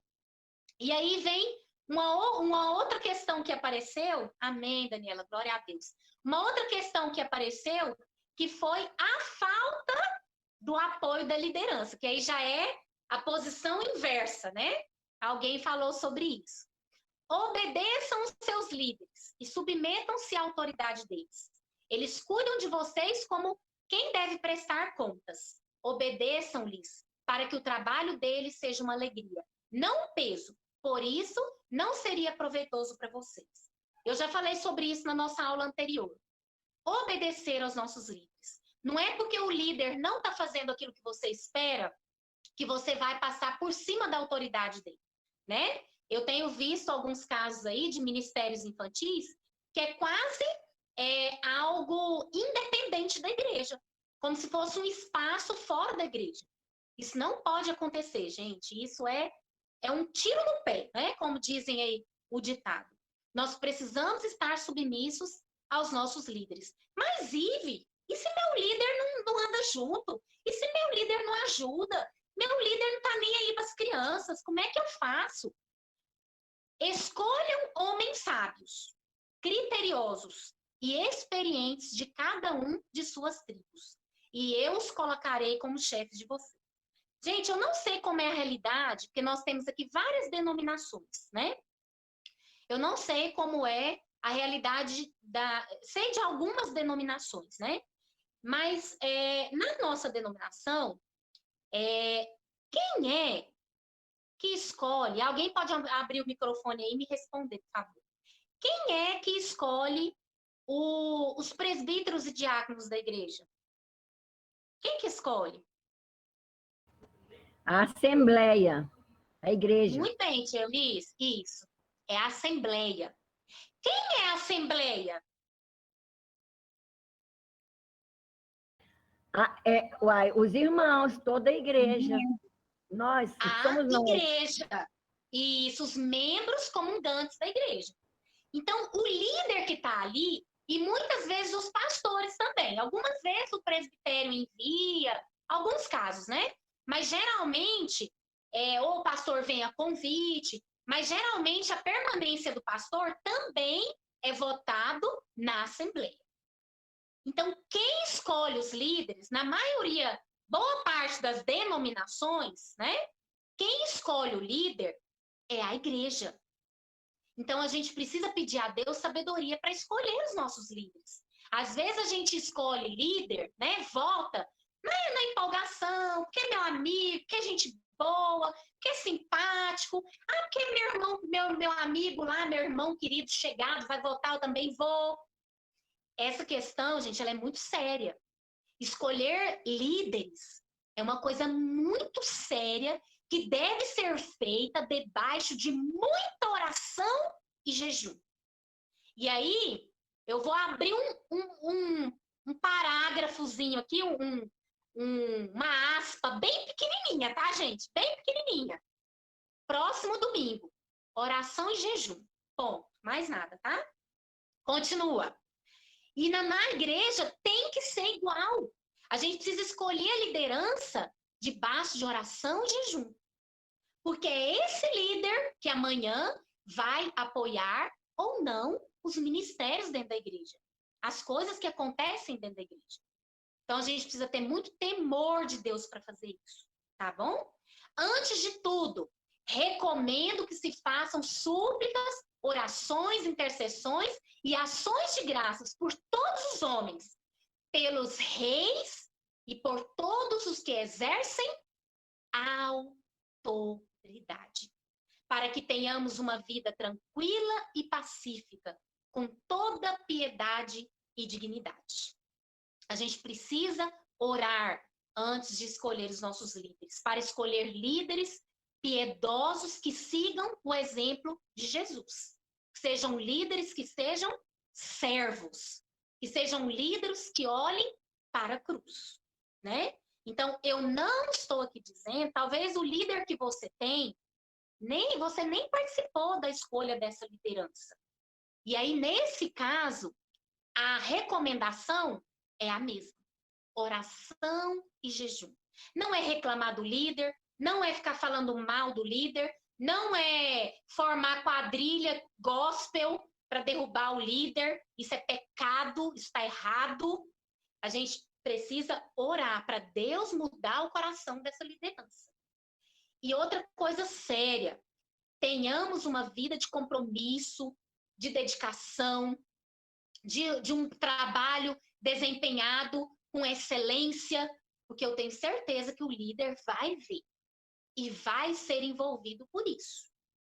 E aí vem uma outra questão que apareceu. Amém, Daniela, glória a Deus. Uma outra questão que apareceu, que foi a falta do apoio da liderança, que aí já é a posição inversa, né? Alguém falou sobre isso. Obedeçam os seus líderes e submetam-se à autoridade deles. Eles cuidam de vocês como quem deve prestar contas. Obedeçam-lhes para que o trabalho deles seja uma alegria, não um peso. Por isso, não seria proveitoso para vocês. Eu já falei sobre isso na nossa aula anterior. Obedecer aos nossos líderes. Não é porque o líder não está fazendo aquilo que você espera que você vai passar por cima da autoridade dele, né? Eu tenho visto alguns casos aí de ministérios infantis que é quase algo independente da igreja, como se fosse um espaço fora da igreja. Isso não pode acontecer, gente. Isso é um tiro no pé, né? Como dizem aí o ditado. Nós precisamos estar submissos aos nossos líderes. Mas, Ive, e se meu líder não anda junto? E se meu líder não ajuda? Meu líder não está nem aí para as crianças. Como é que eu faço? Escolham homens sábios, criteriosos e experientes de cada um de suas tribos. E eu os colocarei como chefes de vocês. Gente, eu não sei como é a realidade, porque nós temos aqui várias denominações, né? Eu não sei como é a realidade sei de algumas denominações, né? Mas na nossa denominação, quem é que escolhe? Alguém pode abrir o microfone aí e me responder, por favor. Quem é que escolhe os presbíteros e diáconos da igreja? Quem que escolhe? A Assembleia, a igreja. Muito bem, tia Eunice, isso. É a Assembleia. Quem é a Assembleia? Os irmãos, toda a igreja. Nós, somos A nós. igreja. Isso, os membros comungantes da igreja. Então, o líder que está ali, e muitas vezes os pastores também. Algumas vezes o presbitério envia, alguns casos, né? Mas geralmente, ou o pastor vem a convite, mas geralmente a permanência do pastor também é votado na Assembleia. Então, quem escolhe os líderes, na maioria, boa parte das denominações, né? Quem escolhe o líder é a igreja. Então, a gente precisa pedir a Deus sabedoria para escolher os nossos líderes. Às vezes, a gente escolhe líder, né? Vota na empolgação, porque é meu amigo, porque é gente boa, porque é simpático. Ah, porque meu irmão, meu amigo lá, meu irmão querido, chegado, vai votar, eu também vou. Essa questão, gente, ela é muito séria. Escolher líderes é uma coisa muito séria que deve ser feita debaixo de muita oração e jejum. E aí, eu vou abrir um parágrafozinho aqui, uma aspa bem pequenininha, tá, gente? Bem pequenininha. Próximo domingo, oração e jejum. Ponto. Mais nada, tá? Continua. E na igreja tem que ser igual. A gente precisa escolher a liderança debaixo de oração e jejum. Porque é esse líder que amanhã vai apoiar ou não os ministérios dentro da igreja. As coisas que acontecem dentro da igreja. Então, a gente precisa ter muito temor de Deus para fazer isso. Tá bom? Antes de tudo, recomendo que se façam súplicas, orações, intercessões e ações de graças por todos os homens, pelos reis e por todos os que exercem autoridade, para que tenhamos uma vida tranquila e pacífica, com toda piedade e dignidade. A gente precisa orar antes de escolher os nossos líderes, para escolher líderes piedosos que sigam o exemplo de Jesus. Sejam líderes que sejam servos, que sejam líderes que olhem para a cruz, né? Então, eu não estou aqui dizendo, talvez o líder que você tem, você nem participou da escolha dessa liderança. E aí, nesse caso, a recomendação é a mesma. Oração e jejum. Não é reclamar do líder, não é ficar falando mal do líder, não é formar quadrilha gospel para derrubar o líder. Isso é pecado, isso está errado. A gente precisa orar para Deus mudar o coração dessa liderança. E outra coisa séria, tenhamos uma vida de compromisso, de dedicação, de um trabalho desempenhado com excelência, porque eu tenho certeza que o líder vai ver e vai ser envolvido por isso.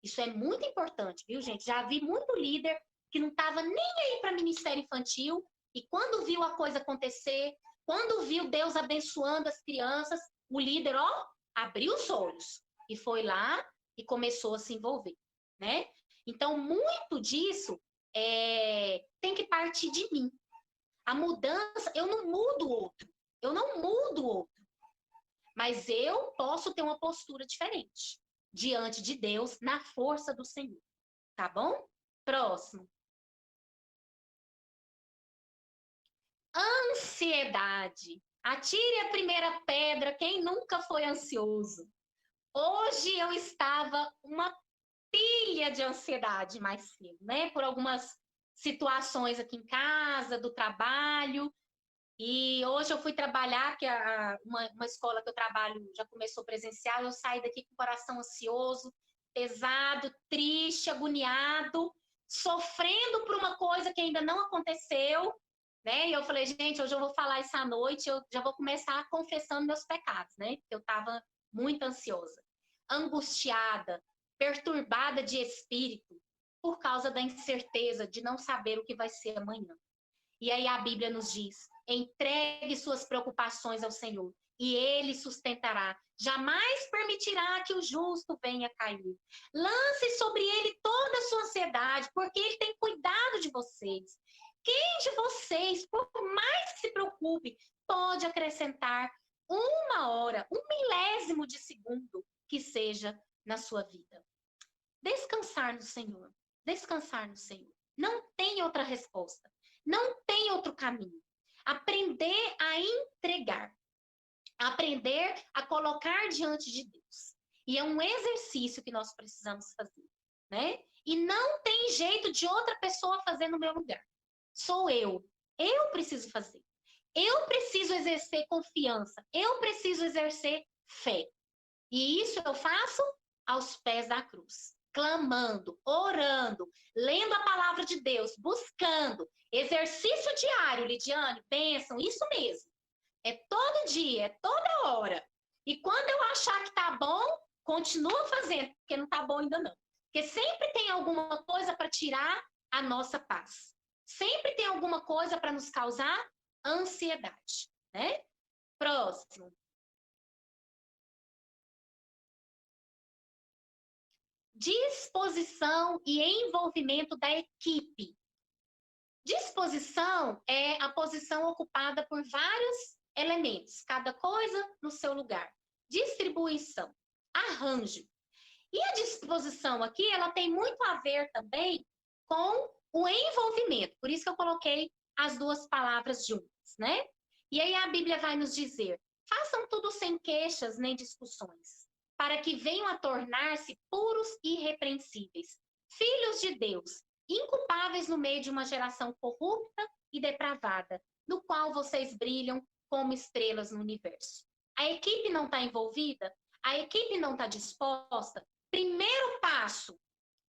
Isso é muito importante, viu, gente? Já vi muito líder que não estava nem aí para ministério infantil e quando viu a coisa acontecer, quando viu Deus abençoando as crianças, o líder, abriu os olhos e foi lá e começou a se envolver, né? Então, muito disso tem que partir de mim. A mudança, eu não mudo o outro. Eu não mudo o outro. Mas eu posso ter uma postura diferente diante de Deus, na força do Senhor. Tá bom? Próximo. Ansiedade. Atire a primeira pedra, quem nunca foi ansioso. Hoje eu estava uma pilha de ansiedade mais cedo, né? Por algumas situações aqui em casa, do trabalho. E hoje eu fui trabalhar, que uma escola que eu trabalho já começou presencial, eu saí daqui com o coração ansioso, pesado, triste, agoniado. sofrendo por uma coisa que ainda não aconteceu, né? E eu falei, gente, hoje eu vou falar isso à noite, eu já vou começar confessando meus pecados, né? Porque eu estava muito ansiosa, angustiada, perturbada de espírito, por causa da incerteza de não saber o que vai ser amanhã. E aí a Bíblia nos diz, entregue suas preocupações ao Senhor, e Ele sustentará. Jamais permitirá que o justo venha cair. Lance sobre Ele toda a sua ansiedade, porque Ele tem cuidado de vocês. Quem de vocês, por mais que se preocupe, pode acrescentar 1 hora, 1 milésimo de segundo que seja na sua vida? Descansar no Senhor. Descansar no Senhor. Não tem outra resposta. Não tem outro caminho. Aprender a entregar. Aprender a colocar diante de Deus. E é um exercício que nós precisamos fazer, né? E não tem jeito de outra pessoa fazer no meu lugar. Sou eu. Eu preciso fazer. Eu preciso exercer confiança. Eu preciso exercer fé. E isso eu faço aos pés da cruz. Clamando, orando, lendo a palavra de Deus, buscando. Exercício diário, Lidiane, bênção, isso mesmo. É todo dia, é toda hora. E quando eu achar que tá bom, continua fazendo, porque não tá bom ainda não. Porque sempre tem alguma coisa para tirar a nossa paz. Sempre tem alguma coisa para nos causar ansiedade, né? Próximo. Disposição e envolvimento da equipe. Disposição é a posição ocupada por vários elementos, cada coisa no seu lugar. Distribuição, arranjo. E a disposição aqui, ela tem muito a ver também com o envolvimento. Por isso que eu coloquei as duas palavras juntas, né? E aí a Bíblia vai nos dizer, façam tudo sem queixas nem discussões, para que venham a tornar-se puros e irrepreensíveis, filhos de Deus, inculpáveis no meio de uma geração corrupta e depravada, no qual vocês brilham como estrelas no universo. A equipe não está envolvida? A equipe não está disposta? Primeiro passo,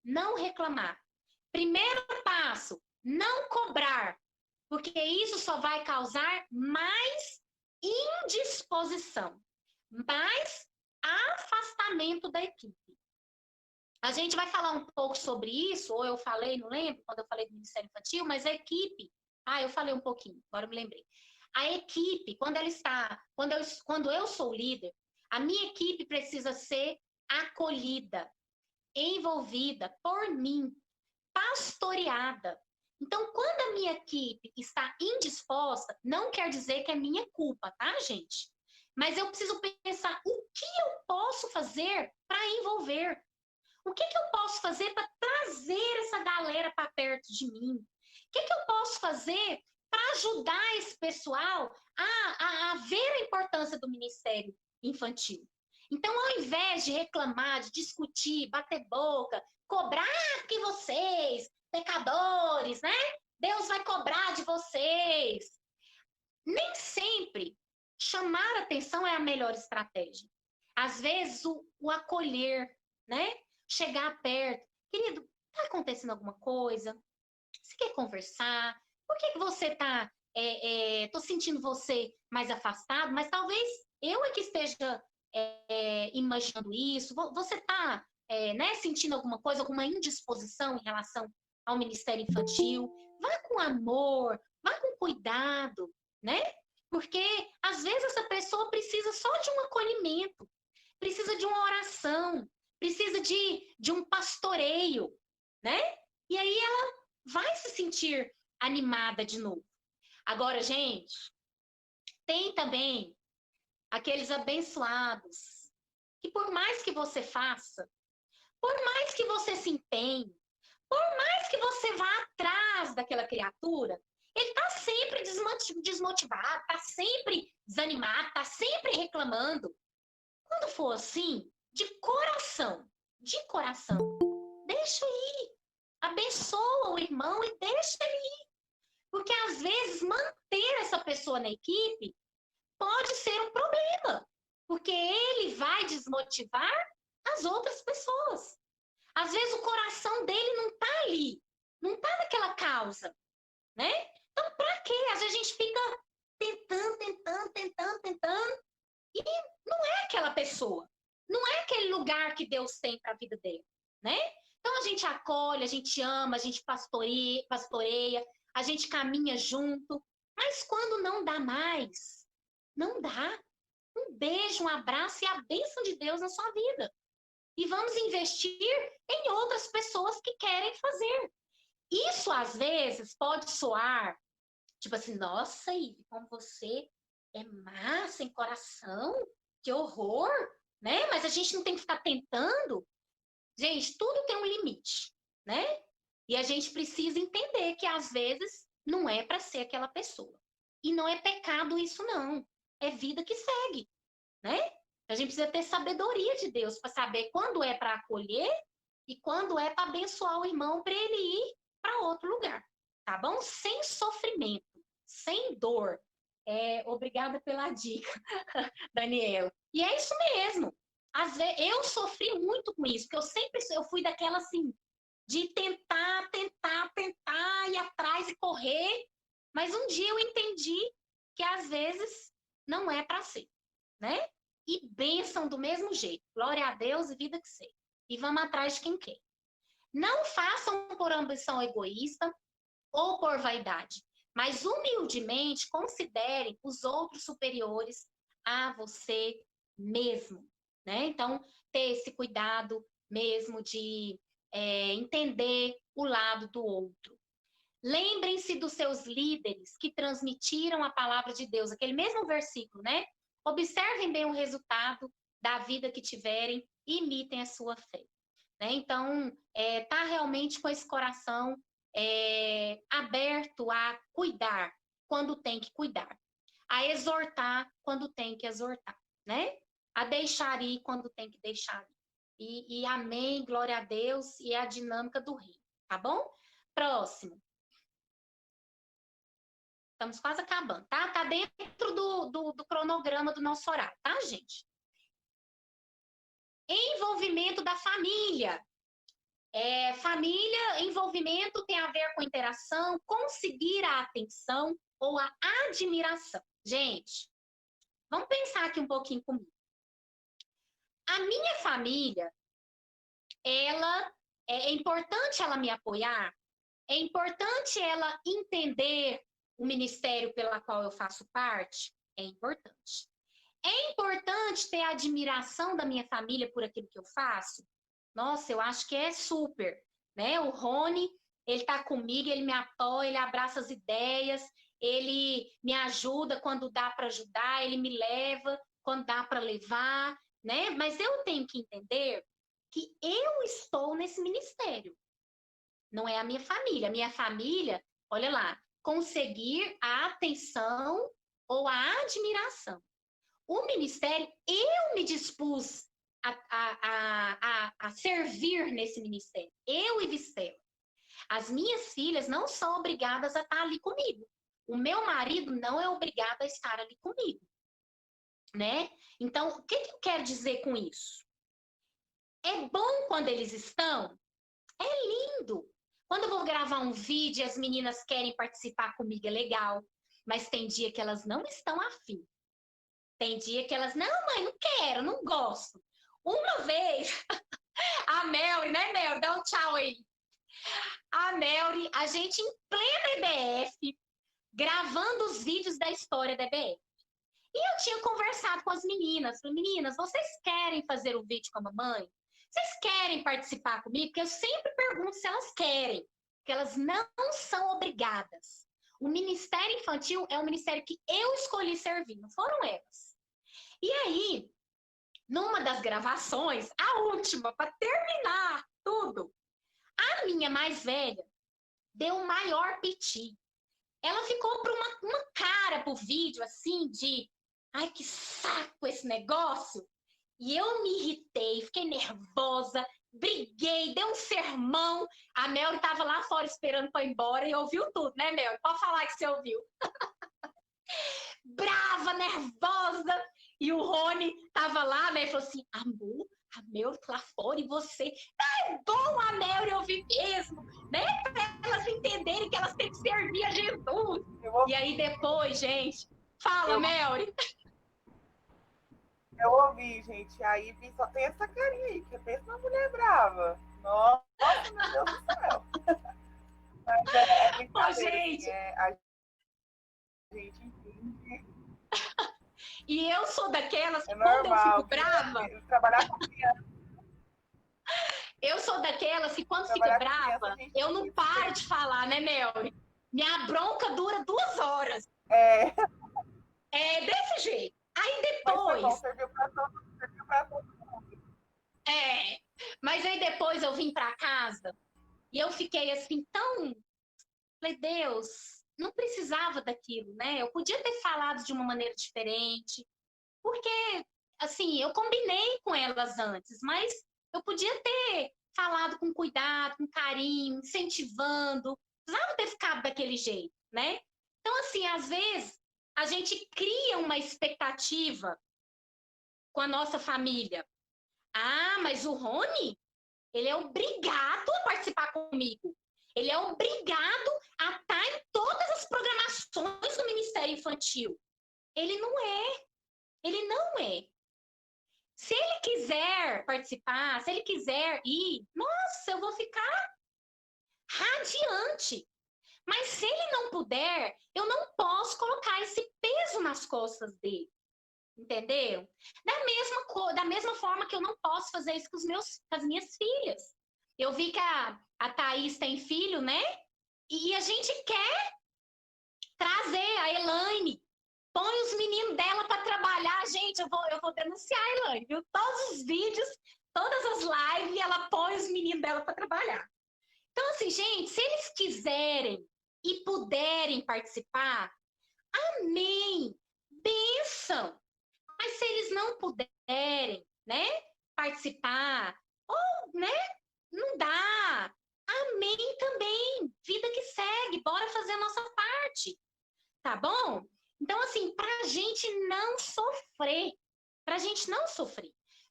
não reclamar. Primeiro passo, não cobrar, porque isso só vai causar mais indisposição, mais afastamento da equipe. A gente vai falar um pouco sobre isso, ou eu falei, não lembro, quando eu falei do Ministério Infantil, mas a equipe, eu falei um pouquinho, agora eu me lembrei. A equipe, quando eu sou líder, a minha equipe precisa ser acolhida, envolvida por mim, pastoreada. Então, quando a minha equipe está indisposta, não quer dizer que é minha culpa, tá, gente? Mas eu preciso pensar o que eu posso fazer para envolver. O que eu posso fazer para trazer essa galera para perto de mim? O que eu posso fazer para ajudar esse pessoal a ver a importância do ministério infantil? Então, ao invés de reclamar, de discutir, bater boca, cobrar que vocês, pecadores, né? Deus vai cobrar de vocês. Nem sempre chamar atenção é a melhor estratégia. Às vezes, o acolher, né? Chegar perto. Querido, está acontecendo alguma coisa? Você quer conversar? Por que você está... Tô sentindo você mais afastado, mas talvez eu é que esteja imaginando isso. Você está né, sentindo alguma coisa, alguma indisposição em relação ao Ministério Infantil? Vá com amor, vá com cuidado, né? Porque, às vezes, essa pessoa precisa só de um acolhimento, precisa de uma oração, precisa de um pastoreio, né? E aí ela vai se sentir animada de novo. Agora, gente, tem também aqueles abençoados que por mais que você faça, por mais que você se empenhe, por mais que você vá atrás daquela criatura, ele está sempre desmotivado, está sempre desanimado, está sempre reclamando. Quando for assim, de coração, deixa ir. Abençoa o irmão e deixa ele ir. Porque, às vezes, manter essa pessoa na equipe pode ser um problema. Porque ele vai desmotivar as outras pessoas. Às vezes, o coração dele não está ali não tá naquela causa, né? Então, para quê? Às vezes a gente fica tentando, e não é aquela pessoa, não é aquele lugar que Deus tem para a vida dele, né? Então, a gente acolhe, a gente ama, a gente pastoreia, a gente caminha junto, mas quando não dá mais, não dá. Um beijo, um abraço e a bênção de Deus na sua vida. E vamos investir em outras pessoas que querem fazer. Isso, às vezes, pode soar, tipo assim, nossa, Ive, como você é má, sem coração, que horror, né? Mas a gente não tem que ficar tentando. Gente, tudo tem um limite, né? E a gente precisa entender que, às vezes, não é para ser aquela pessoa. E não é pecado isso, não. É vida que segue, né? A gente precisa ter sabedoria de Deus para saber quando é para acolher e quando é para abençoar o irmão para ele ir para outro lugar, tá bom? Sem sofrimento, sem dor. Obrigada pela dica, Daniela. E é isso mesmo. Às vezes, eu sofri muito com isso, porque eu fui daquela assim, de tentar, ir atrás e correr, mas um dia eu entendi que às vezes não é para ser, né? E bênção do mesmo jeito. Glória a Deus e vida que seja. E vamos atrás de quem quer. Não façam por ambição egoísta ou por vaidade, mas humildemente considerem os outros superiores a você mesmo, né? Então, ter esse cuidado mesmo de entender o lado do outro. Lembrem-se dos seus líderes que transmitiram a palavra de Deus, aquele mesmo versículo, né? Observem bem o resultado da vida que tiverem e imitem a sua fé. Né? Então, tá realmente com esse coração aberto a cuidar quando tem que cuidar, a exortar quando tem que exortar, né? A deixar ir quando tem que deixar ir. E amém, glória a Deus, e a dinâmica do reino, tá bom? Próximo. Estamos quase acabando, tá? Tá dentro do cronograma do nosso horário, tá, gente? Envolvimento da família. Família, envolvimento tem a ver com interação, conseguir a atenção ou a admiração. Gente, vamos pensar aqui um pouquinho comigo. A minha família, é importante ela me apoiar, é importante ela entender o ministério pela qual eu faço parte, é importante. É importante ter a admiração da minha família por aquilo que eu faço? Nossa, eu acho que é super, né? O Rony, ele tá comigo, ele me apoia, ele abraça as ideias, ele me ajuda quando dá para ajudar, ele me leva quando dá para levar, né? Mas eu tenho que entender que eu estou nesse ministério. Não é a minha família. A minha família, olha lá, conseguir a atenção ou a admiração. O ministério, eu me dispus a servir nesse ministério. Eu e Vicela. As minhas filhas não são obrigadas a estar ali comigo. O meu marido não é obrigado a estar ali comigo. Né? Então, o que eu quero dizer com isso? É bom quando eles estão? É lindo. Quando eu vou gravar um vídeo e as meninas querem participar comigo, é legal. Mas tem dia que elas não estão afim. Tem dia que elas, não, mãe, não quero, não gosto. Uma vez, a Melry, né, Melry? Dá um tchau aí. A Melry, a gente em plena EBF, gravando os vídeos da história da EBF. E eu tinha conversado com as meninas. Falei, meninas, vocês querem fazer o vídeo com a mamãe? Vocês querem participar comigo? Porque eu sempre pergunto se elas querem. Porque elas não são obrigadas. O Ministério Infantil é um ministério que eu escolhi servir, não foram elas. E aí, numa das gravações, a última, para terminar tudo, a minha mais velha deu o maior piti. Ela ficou para uma cara pro vídeo, assim, de ai, que saco esse negócio. E eu me irritei, fiquei nervosa, briguei, dei um sermão. A Mel estava lá fora esperando para ir embora e ouviu tudo, né, Mel? Pode falar que você ouviu. Brava, nervosa. E o Rony estava lá, né? E falou assim, amor, a Mel tá lá fora e você... Ai, é bom a Mary ouvir mesmo, né? Para elas entenderem que elas têm que servir a Jesus. E aí depois, gente, fala, Mary. Eu ouvi, gente, aí vi, só tem essa carinha aí, que pensa uma mulher brava. Nossa, meu Deus do céu. Mas é brincadeira, Ô, gente. Assim, a gente entende. E eu sou daquelas que normal, quando eu fico brava... Trabalhar com criança. Eu sou daquelas que quando fica brava, eu não paro de falar, né, Mary? Minha bronca dura 2 horas. É desse jeito. Aí depois... Mas foi bom, serviu pra todo mundo. Mas aí depois eu vim para casa e eu fiquei assim tão... Falei, Deus, não precisava daquilo, né? Eu podia ter falado de uma maneira diferente, porque, assim, eu combinei com elas antes, mas eu podia ter falado com cuidado, com carinho, incentivando, não precisava ter ficado daquele jeito, né? Então, assim, às vezes, a gente cria uma expectativa com a nossa família. Ah, mas o Rony, ele é obrigado a participar comigo. Ele é obrigado a estar em todas as programações do Ministério Infantil. Ele não é. Ele não é. Se ele quiser participar, se ele quiser ir, nossa, eu vou ficar radiante. Mas se ele não puder, eu não posso colocar esse peso nas costas dele. Entendeu? Da mesma forma que eu não posso fazer isso com as minhas filhas. Eu vi que a Thaís tem filho, né? E a gente quer trazer a Elaine. Põe os meninos dela para trabalhar. Gente, eu vou denunciar a Elaine, viu? Todos os vídeos, todas as lives, ela põe os meninos dela para trabalhar. Então, assim, gente, se eles quiserem e puderem participar, amém! Bênção! Mas se eles não puderem, né, participar, ou, né, não dá, amém também, vida que segue, bora fazer a nossa parte, tá bom? Então, assim, pra gente não sofrer,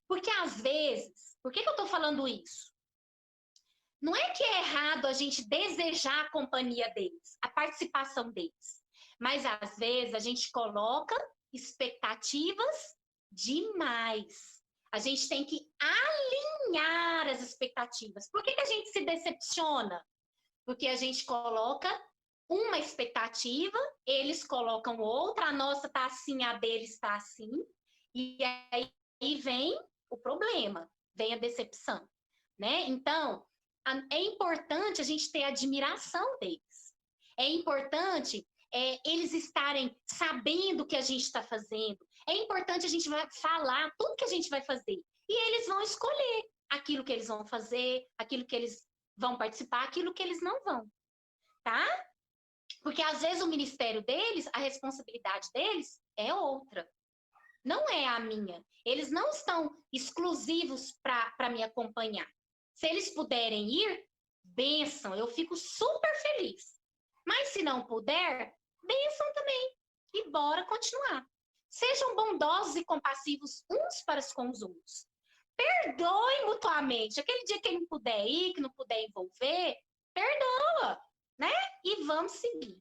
porque às vezes, por que eu tô falando isso? Não é que é errado a gente desejar a companhia deles, a participação deles, mas às vezes a gente coloca expectativas demais. A gente tem que alinhar as expectativas. Por que a gente se decepciona? Porque a gente coloca uma expectativa, eles colocam outra, a nossa tá assim, a deles está assim, e aí vem o problema, vem a decepção, né? Então, é importante a gente ter admiração deles. É importante eles estarem sabendo o que a gente está fazendo. É importante a gente vai falar tudo que a gente vai fazer. E eles vão escolher aquilo que eles vão fazer, aquilo que eles vão participar, aquilo que eles não vão. Tá? Porque às vezes o ministério deles, a responsabilidade deles é outra. Não é a minha. Eles não estão exclusivos para me acompanhar. Se eles puderem ir, bênção, eu fico super feliz. Mas se não puder, bênção também. E bora continuar. Sejam bondosos e compassivos uns para com os outros. Perdoem mutuamente. Aquele dia que ele não puder ir, que não puder envolver, perdoa, né? E vamos seguir.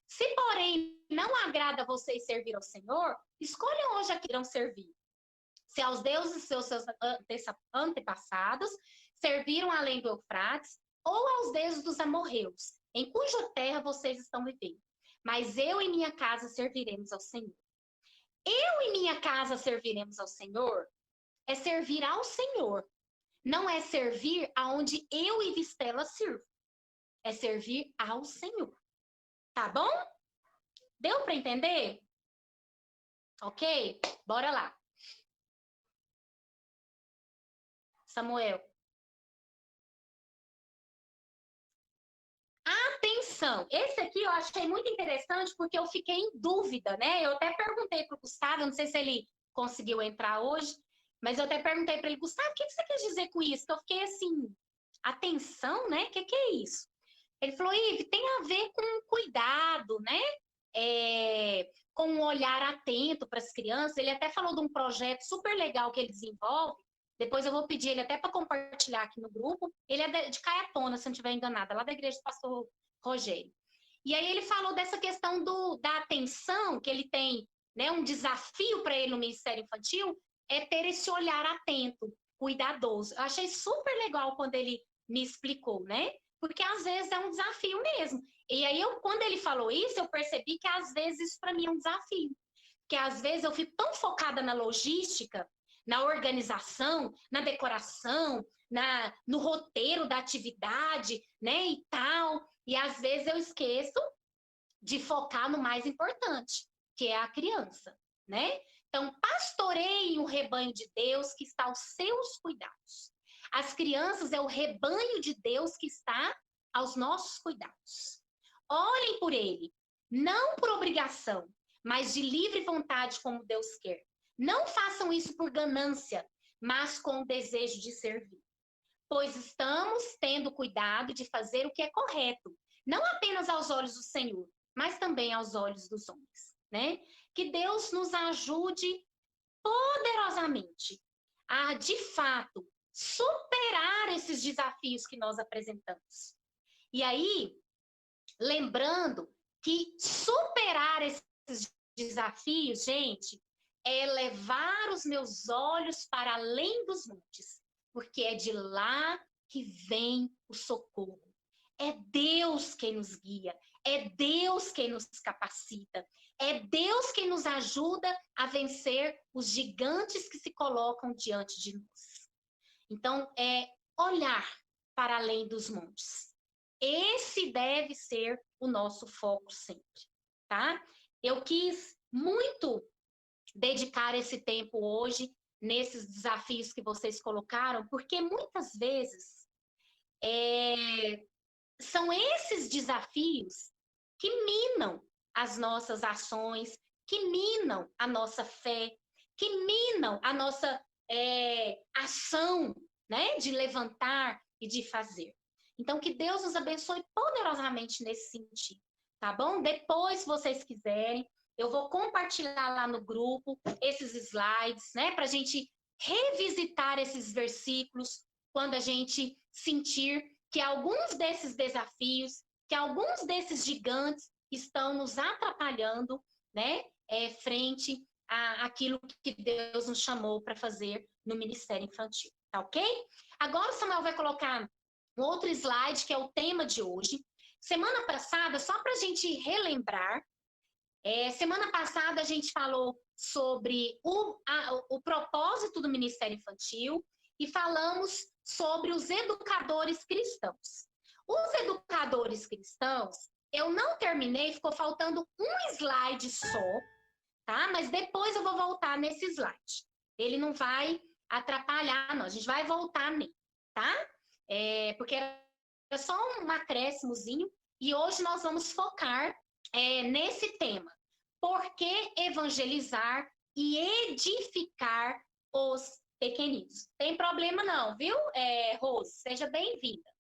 Se, porém, não agrada a vocês servir ao Senhor, escolham hoje a que irão servir. Se aos deuses seus antepassados serviram além do Eufrates, ou aos deuses dos amorreus, em cuja terra vocês estão vivendo. Mas eu e minha casa serviremos ao Senhor. Eu e minha casa serviremos ao Senhor é servir ao Senhor. Não é servir aonde eu e Vistela sirvo. É servir ao Senhor. Tá bom? Deu para entender? Ok? Bora lá. Samuel. Atenção! Esse aqui eu achei muito interessante porque eu fiquei em dúvida, né? Eu até perguntei para o Gustavo, não sei se ele conseguiu entrar hoje, mas eu até perguntei para ele, Gustavo, o que você quer dizer com isso? Que eu fiquei assim, atenção, né? O que é isso? Ele falou, Ive, tem a ver com cuidado, né? Com um olhar atento para as crianças. Ele até falou de um projeto super legal que ele desenvolve, Depois eu vou pedir ele até para compartilhar aqui no grupo. Ele é de Caiapona, se eu não estiver enganada, lá da igreja do pastor Rogério. E aí ele falou dessa questão da atenção, que ele tem, né, um desafio para ele no Ministério Infantil, é ter esse olhar atento, cuidadoso. Eu achei super legal quando ele me explicou, né? Porque às vezes é um desafio mesmo. E aí, quando ele falou isso, eu percebi que às vezes isso para mim é um desafio. Porque às vezes eu fico tão focada na logística, na organização, na decoração, no roteiro da atividade, né, e tal. E às vezes eu esqueço de focar no mais importante, que é a criança, né? Então, pastoreie o rebanho de Deus que está aos seus cuidados. As crianças é o rebanho de Deus que está aos nossos cuidados. Olhem por ele, não por obrigação, mas de livre vontade, como Deus quer. Não façam isso por ganância, mas com o desejo de servir. Pois estamos tendo cuidado de fazer o que é correto, não apenas aos olhos do Senhor, mas também aos olhos dos homens, né? Que Deus nos ajude poderosamente a, de fato, superar esses desafios que nós apresentamos. E aí, lembrando que superar esses desafios, gente, é levar os meus olhos para além dos montes, porque é de lá que vem o socorro. É Deus quem nos guia, é Deus quem nos capacita, é Deus quem nos ajuda a vencer os gigantes que se colocam diante de nós. Então, é olhar para além dos montes. Esse deve ser o nosso foco sempre, tá? Eu quis muito dedicar esse tempo hoje nesses desafios que vocês colocaram, porque muitas vezes são esses desafios que minam as nossas ações, que minam a nossa fé, que minam a nossa ação, né, de levantar e de fazer. Então, que Deus nos abençoe poderosamente nesse sentido, tá bom? Depois, se vocês quiserem, eu vou compartilhar lá no grupo esses slides, né, para a gente revisitar esses versículos quando a gente sentir que alguns desses desafios, que alguns desses gigantes estão nos atrapalhando, né, frente àquilo que Deus nos chamou para fazer no Ministério Infantil, tá ok? Agora o Samuel vai colocar um outro slide, que é o tema de hoje. Semana passada, só para a gente relembrar, semana passada a gente falou sobre o propósito do Ministério Infantil e falamos sobre os educadores cristãos. Os educadores cristãos, eu não terminei, ficou faltando um slide só, tá? Mas depois eu vou voltar nesse slide. Ele não vai atrapalhar, não. A gente vai voltar nele, tá? Porque é só um acréscimozinho e hoje nós vamos focar nesse tema. Por que evangelizar e edificar os pequeninos? Tem problema não, viu, Rose? Seja bem-vinda.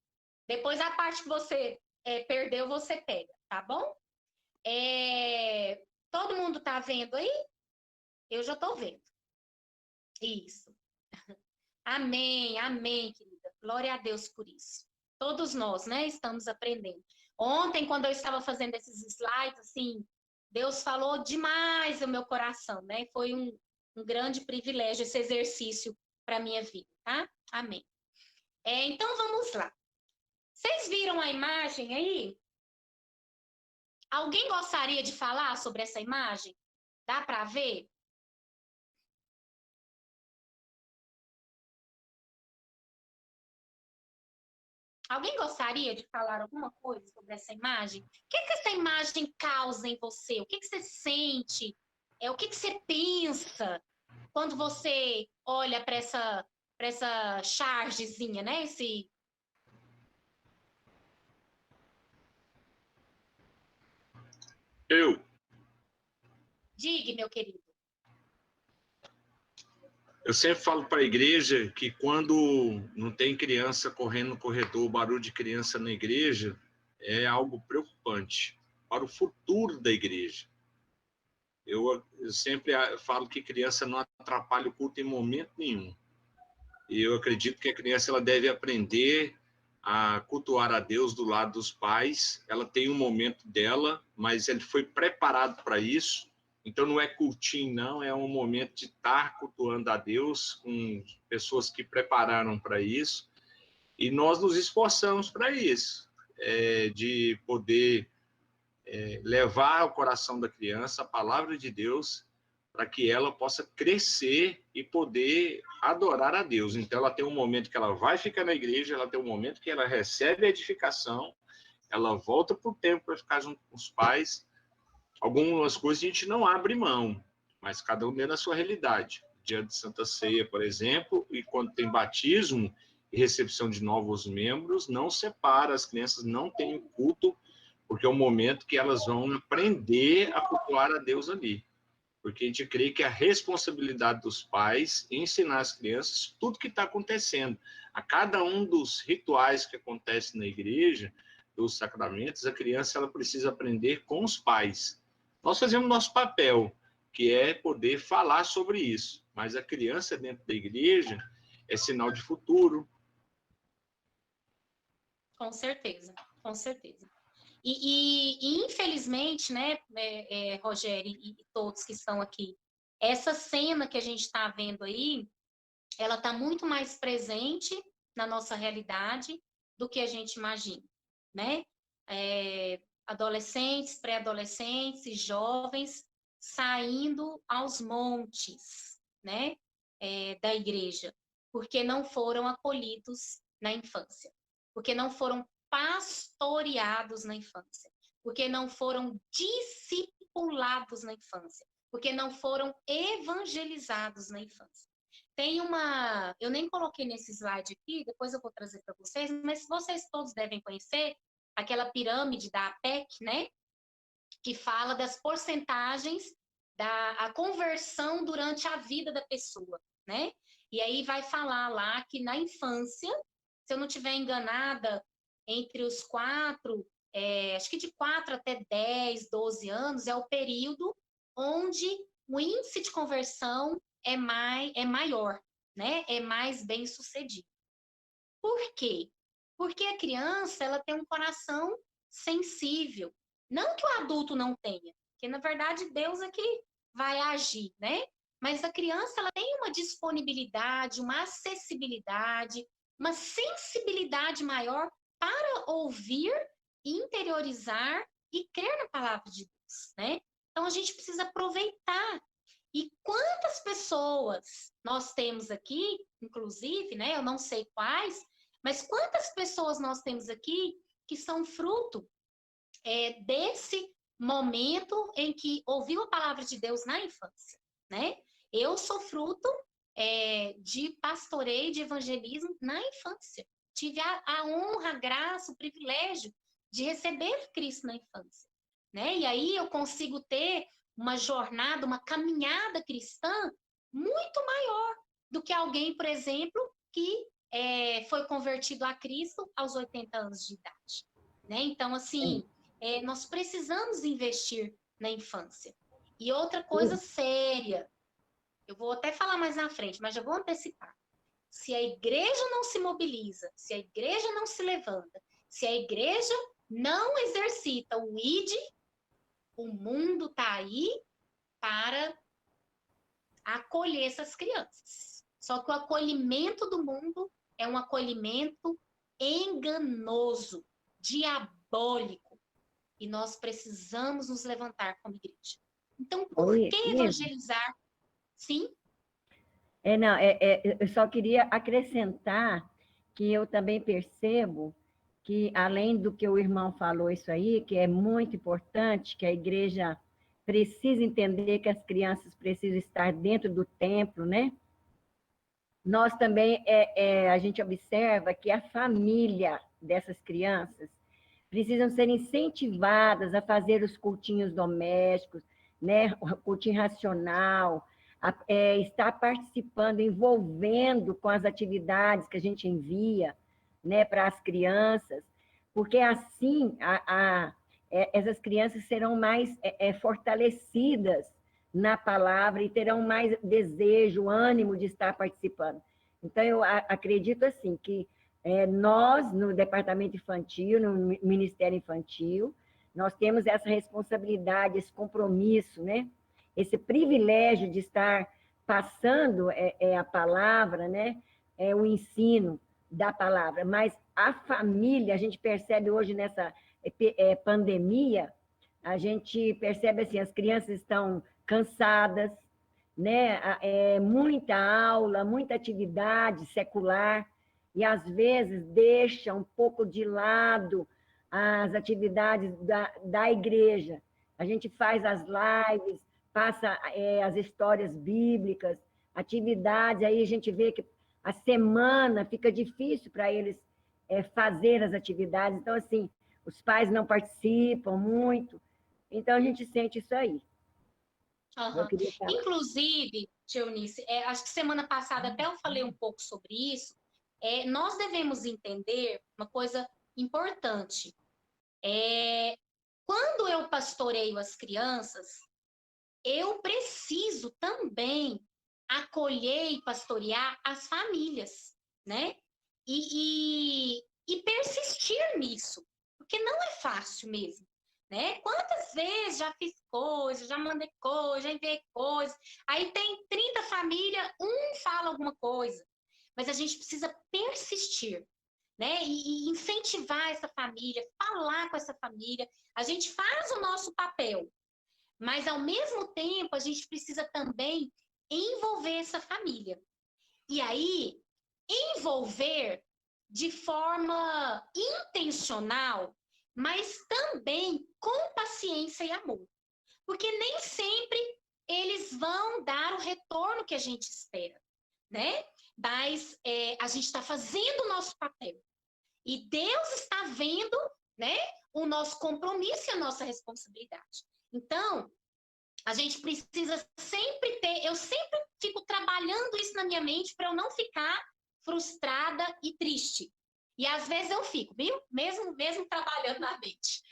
Depois a parte que você perdeu, você pega, tá bom? Todo mundo tá vendo aí? Eu já tô vendo. Isso. Amém, amém, querida. Glória a Deus por isso. Todos nós, né, estamos aprendendo. Ontem, quando eu estava fazendo esses slides, assim, Deus falou demais no meu coração, né? Foi um grande privilégio esse exercício para a minha vida, tá? Amém. Então, vamos lá. Vocês viram a imagem aí? Alguém gostaria de falar sobre essa imagem? Dá para ver? Alguém gostaria de falar alguma coisa sobre essa imagem? O que essa imagem causa em você? O que você sente? O que você pensa quando você olha para essa chargezinha, né? Eu. Diga, meu querido. Eu sempre falo para a igreja que quando não tem criança correndo no corredor, barulho de criança na igreja, é algo preocupante para o futuro da igreja. Eu sempre falo que criança não atrapalha o culto em momento nenhum. E eu acredito que a criança ela deve aprender a cultuar a Deus do lado dos pais. Ela tem um momento dela, mas ele foi preparado para isso. Então, não é cultinho, não. É um momento de estar cultuando a Deus com pessoas que prepararam para isso. E nós nos esforçamos para isso, de poder levar ao coração da criança a palavra de Deus, para que ela possa crescer e poder adorar a Deus. Então, ela tem um momento que ela vai ficar na igreja, ela tem um momento que ela recebe a edificação, ela volta para o templo para ficar junto com os pais. Algumas coisas a gente não abre mão, mas cada um dentro da sua realidade. Dia de Santa Ceia, por exemplo, e quando tem batismo e recepção de novos membros, não separa, as crianças não têm culto, porque é o momento que elas vão aprender a cultuar a Deus ali. Porque a gente crê que a responsabilidade dos pais é ensinar as crianças tudo que está acontecendo. A cada um dos rituais que acontecem na igreja, dos sacramentos, a criança ela precisa aprender com os pais. Nós fazemos nosso papel, que é poder falar sobre isso. Mas a criança dentro da igreja é sinal de futuro. Com certeza, com certeza. E infelizmente, né, Rogério e todos que estão aqui, essa cena que a gente está vendo aí, ela está muito mais presente na nossa realidade do que a gente imagina, né? Adolescentes, pré-adolescentes, jovens saindo aos montes, né, da igreja, porque não foram acolhidos na infância, porque não foram pastoreados na infância, porque não foram discipulados na infância, porque não foram evangelizados na infância. Tem eu nem coloquei nesse slide aqui, depois eu vou trazer para vocês, mas vocês todos devem conhecer aquela pirâmide da APEC, né? Que fala das porcentagens da conversão durante a vida da pessoa, né? E aí vai falar lá que na infância, se eu não estiver enganada, entre os 4, acho que de 4 até 10, 12 anos, é o período onde o índice de conversão é maior, né? É mais bem sucedido. Por quê? Porque a criança ela tem um coração sensível. Não que o adulto não tenha, porque na verdade Deus é que vai agir, né? Mas a criança ela tem uma disponibilidade, uma acessibilidade, uma sensibilidade maior para ouvir, interiorizar e crer na palavra de Deus, né? Então a gente precisa aproveitar. E quantas pessoas nós temos aqui, inclusive, né? Eu não sei quais, mas quantas pessoas nós temos aqui que são fruto desse momento em que ouviu a palavra de Deus na infância, né? Eu sou fruto de pastoreio, de evangelismo na infância. Tive a honra, a graça, o privilégio de receber Cristo na infância, né? E aí eu consigo ter uma jornada, uma caminhada cristã muito maior do que alguém, por exemplo, que foi convertido a Cristo aos 80 anos de idade, né? Então, assim, nós precisamos investir na infância. E outra coisa séria, eu vou até falar mais na frente, mas já vou antecipar. Se a igreja não se mobiliza, se a igreja não se levanta, se a igreja não exercita o ID, o mundo está aí para acolher essas crianças. Só que o acolhimento do mundo é um acolhimento enganoso, diabólico. E nós precisamos nos levantar como igreja. Então, por que evangelizar? Sim? Eu só queria acrescentar que eu também percebo que, além do que o irmão falou isso aí, que é muito importante, que a igreja precisa entender que as crianças precisam estar dentro do templo, né? Nós também, a gente observa que a família dessas crianças precisam ser incentivadas a fazer os cultinhos domésticos, né? O cultinho racional, estar participando, envolvendo com as atividades que a gente envia, né, para as crianças, porque assim essas crianças serão mais fortalecidas na palavra e terão mais desejo, ânimo de estar participando. Então, eu acredito assim que nós, no departamento infantil, no Ministério Infantil, nós temos essa responsabilidade, esse compromisso, né? Esse privilégio de estar passando a palavra, né? O ensino da palavra. Mas a família, a gente percebe hoje nessa pandemia, a gente percebe assim, as crianças estão cansadas, né? Muita aula, muita atividade secular, e às vezes deixa um pouco de lado as atividades da igreja. A gente faz as lives, passa as histórias bíblicas, atividades, aí a gente vê que a semana fica difícil para eles fazer as atividades. Então, assim, os pais não participam muito, então a gente sente isso aí. Uhum. Inclusive, tia Eunice, acho que semana passada até eu falei um pouco sobre isso, nós devemos entender uma coisa importante. Quando eu pastoreio as crianças, eu preciso também acolher e pastorear as famílias, né? E persistir nisso, porque não é fácil mesmo, né? Quantas vezes já fiz coisas, já mandei coisa, já enviei coisas, aí tem 30 famílias, um fala alguma coisa, mas a gente precisa persistir, né? E incentivar essa família, falar com essa família, a gente faz o nosso papel, mas ao mesmo tempo a gente precisa também envolver essa família. E aí, envolver de forma intencional, mas também com paciência e amor. Porque nem sempre eles vão dar o retorno que a gente espera, né? Mas a gente está fazendo o nosso papel. E Deus está vendo, né, o nosso compromisso e a nossa responsabilidade. Então, a gente precisa sempre ter, eu sempre fico trabalhando isso na minha mente para eu não ficar frustrada e triste. E às vezes eu fico, viu? Mesmo trabalhando na mente.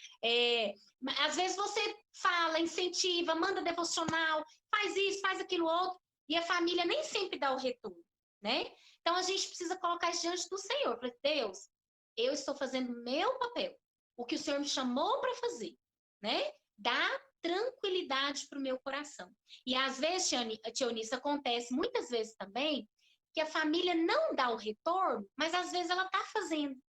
Às vezes você fala, incentiva, manda devocional, faz isso, faz aquilo outro, e a família nem sempre dá o retorno, né? Então a gente precisa colocar isso diante do Senhor. Para Deus, eu estou fazendo o meu papel, o que o Senhor me chamou para fazer, né? Dá tranquilidade para o meu coração. E às vezes, tia Eunice, acontece muitas vezes também que a família não dá o retorno, mas às vezes ela está fazendo,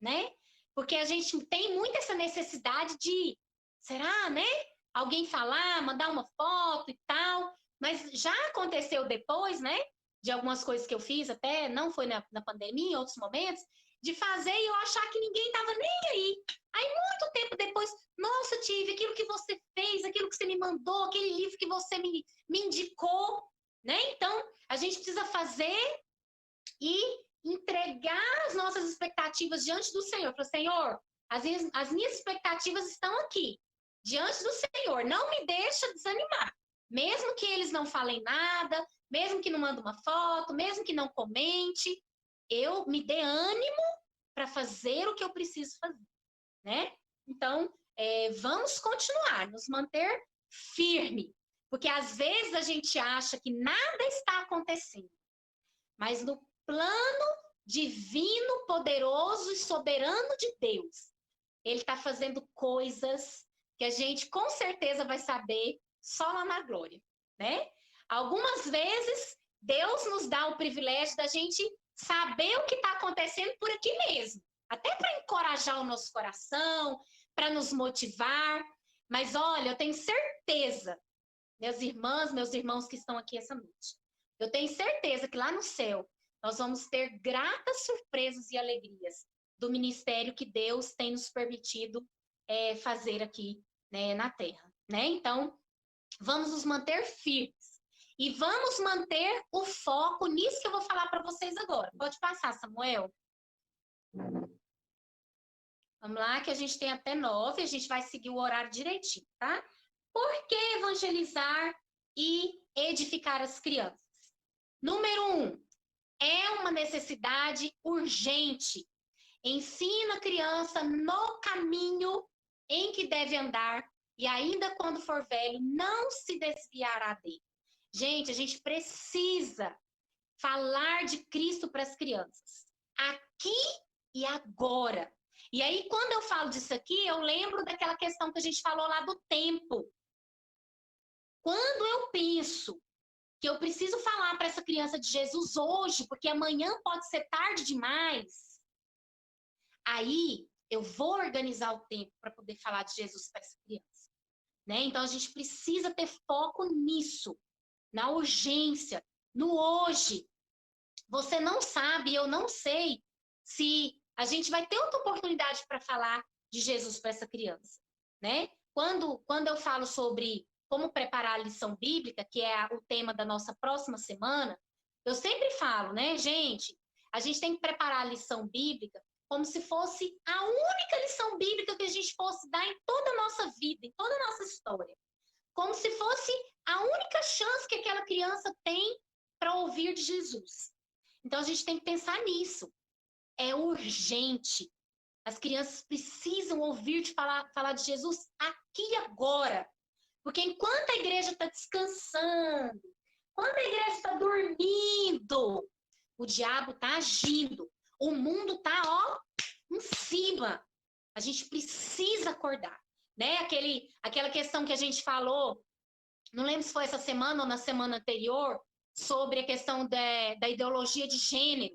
né? Porque a gente tem muito essa necessidade de, será, né? Alguém falar, mandar uma foto e tal, mas já aconteceu depois, né? De algumas coisas que eu fiz, até não foi na pandemia, em outros momentos, de fazer e eu achar que ninguém estava nem aí. Aí, muito tempo depois, nossa, tive aquilo que você fez, aquilo que você me mandou, aquele livro que você me indicou, né? Então, a gente precisa fazer e entregar as nossas expectativas diante do Senhor. Para o Senhor, as minhas expectativas estão aqui, diante do Senhor. Não me deixa desanimar. Mesmo que eles não falem nada, mesmo que não mandem uma foto, mesmo que não comente, eu me dê ânimo para fazer o que eu preciso fazer, né? Então, vamos continuar, nos manter firme, porque às vezes a gente acha que nada está acontecendo, mas no plano divino, poderoso e soberano de Deus, Ele está fazendo coisas que a gente com certeza vai saber só lá na glória, né? Algumas vezes Deus nos dá o privilégio da gente saber o que está acontecendo por aqui mesmo, até para encorajar o nosso coração, para nos motivar. Mas olha, eu tenho certeza, minhas irmãs, meus irmãos que estão aqui essa noite, eu tenho certeza que lá no céu nós vamos ter gratas surpresas e alegrias do ministério que Deus tem nos permitido fazer aqui, né, na Terra, né? Então, vamos nos manter firmes. E vamos manter o foco nisso que eu vou falar para vocês agora. Pode passar, Samuel. Vamos lá, que a gente tem até 9, a gente vai seguir o horário direitinho, tá? Por que evangelizar e edificar as crianças? Número 1, é uma necessidade urgente. Ensina a criança no caminho em que deve andar e ainda quando for velho, não se desviará dele. Gente, a gente precisa falar de Cristo para as crianças, aqui e agora. E aí, quando eu falo disso aqui, eu lembro daquela questão que a gente falou lá do tempo. Quando eu penso que eu preciso falar para essa criança de Jesus hoje, porque amanhã pode ser tarde demais, aí eu vou organizar o tempo para poder falar de Jesus para essa criança, né? Então, a gente precisa ter foco nisso, na urgência, no hoje. Você não sabe, eu não sei se a gente vai ter outra oportunidade para falar de Jesus para essa criança, né? Quando eu falo sobre como preparar a lição bíblica, que é o tema da nossa próxima semana, eu sempre falo, né, gente, a gente tem que preparar a lição bíblica como se fosse a única lição bíblica que a gente fosse dar em toda a nossa vida, em toda a nossa história. Como se fosse a única chance que aquela criança tem para ouvir de Jesus. Então, a gente tem que pensar nisso. É urgente. As crianças precisam ouvir de falar de Jesus aqui e agora. Porque enquanto a igreja está descansando, enquanto a igreja está dormindo, o diabo está agindo. O mundo está, ó, em cima. A gente precisa acordar. Né? Aquela questão que a gente falou, não lembro se foi essa semana ou na semana anterior, sobre a questão da ideologia de gênero.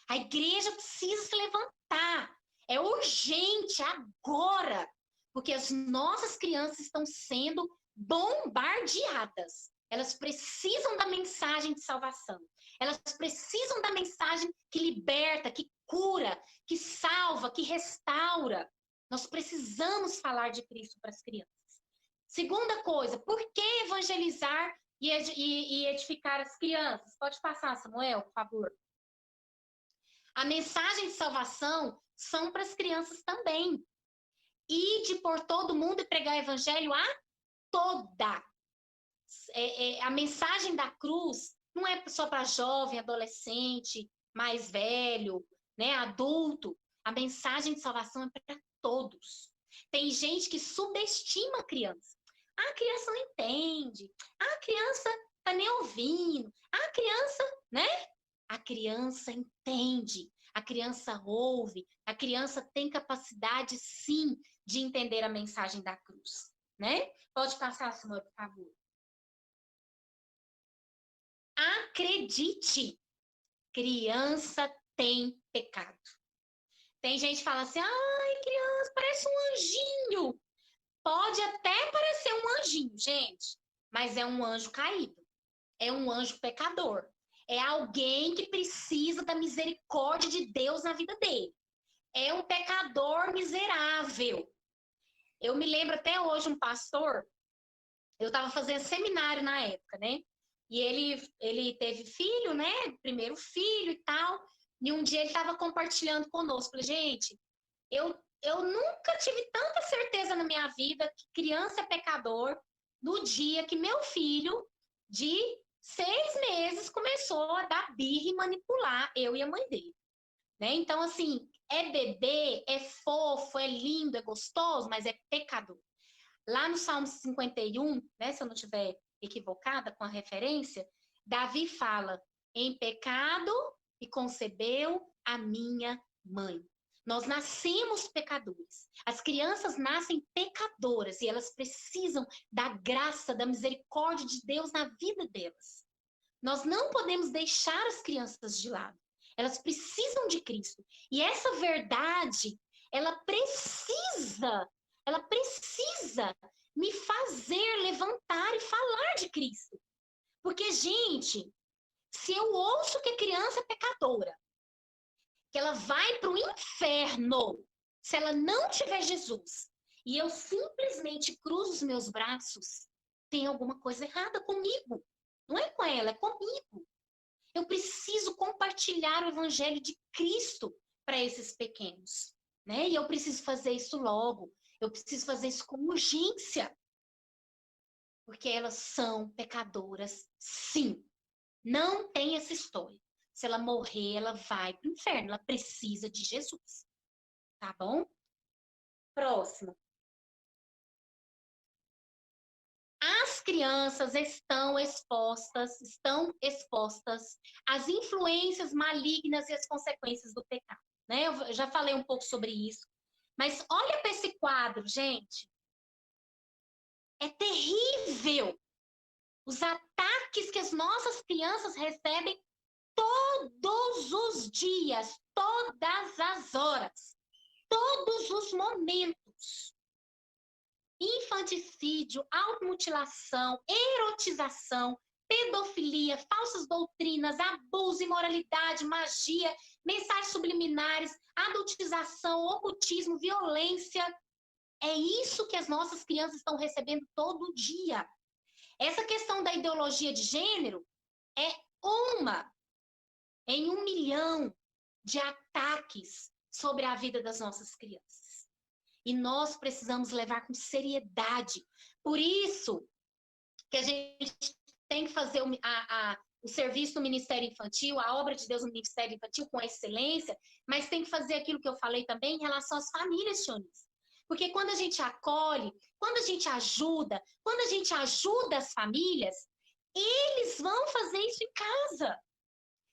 A igreja precisa se levantar. É urgente, agora. Porque as nossas crianças estão sendo bombardeadas. Elas precisam da mensagem de salvação. Elas precisam da mensagem que liberta, que cura, que salva, que restaura. Nós precisamos falar de Cristo para as crianças. Segunda coisa, por que evangelizar e edificar as crianças? Pode passar, Samuel, por favor. A mensagem de salvação são para as crianças também. Ide por todo mundo e pregar o evangelho a toda. A mensagem da cruz não é só para jovem, adolescente, mais velho, né, adulto. A mensagem de salvação é para todos. Tem gente que subestima a criança. A criança não entende. A criança tá nem ouvindo. A criança, né? A criança entende. A criança ouve. A criança tem capacidade, sim, de entender a mensagem da cruz, né? Pode passar, senhor, por favor. Acredite, criança tem pecado. Tem gente que fala assim, ai, criança, parece um anjinho. Pode até parecer um anjinho, gente, mas é um anjo caído. É um anjo pecador. É alguém que precisa da misericórdia de Deus na vida dele. É um pecador miserável. Eu me lembro até hoje um pastor, eu estava fazendo seminário na época, né? E ele teve filho, né? Primeiro filho e tal. E um dia ele estava compartilhando conosco. Falei, gente, eu nunca tive tanta certeza na minha vida que criança é pecador no dia que meu filho, de 6 meses, começou a dar birra e manipular eu e a mãe dele. Né? Então, assim, é bebê, é fofo, é lindo, é gostoso, mas é pecador. Lá no Salmo 51, né, se eu não estiver equivocada com a referência, Davi fala, em pecado e concebeu a minha mãe. Nós nascemos pecadores. As crianças nascem pecadoras e elas precisam da graça, da misericórdia de Deus na vida delas. Nós não podemos deixar as crianças de lado. Elas precisam de Cristo. E essa verdade, ela precisa me fazer levantar e falar de Cristo. Porque, gente, se eu ouço que a criança é pecadora, que ela vai para o inferno, se ela não tiver Jesus, e eu simplesmente cruzo os meus braços, tem alguma coisa errada comigo. Não é com ela, é comigo. Eu preciso compartilhar o evangelho de Cristo para esses pequenos, né? E eu preciso fazer isso logo. Eu preciso fazer isso com urgência. Porque elas são pecadoras, sim. Não tem essa história. Se ela morrer, ela vai para o inferno. Ela precisa de Jesus. Tá bom? Próximo. As as crianças estão expostas às influências malignas e às consequências do pecado, né? Eu já falei um pouco sobre isso, mas olha para esse quadro, gente. É terrível os ataques que as nossas crianças recebem todos os dias, todas as horas, todos os momentos. Infanticídio, automutilação, erotização, pedofilia, falsas doutrinas, abuso, imoralidade, magia, mensagens subliminares, adultização, ocultismo, violência. É isso que as nossas crianças estão recebendo todo dia. Essa questão da ideologia de gênero é uma em 1 milhão de ataques sobre a vida das nossas crianças. E nós precisamos levar com seriedade. Por isso que a gente tem que fazer o serviço no Ministério Infantil, a obra de Deus no Ministério Infantil com excelência, mas tem que fazer aquilo que eu falei também em relação às famílias, sionistas. Porque quando a gente acolhe, quando a gente ajuda as famílias, eles vão fazer isso em casa.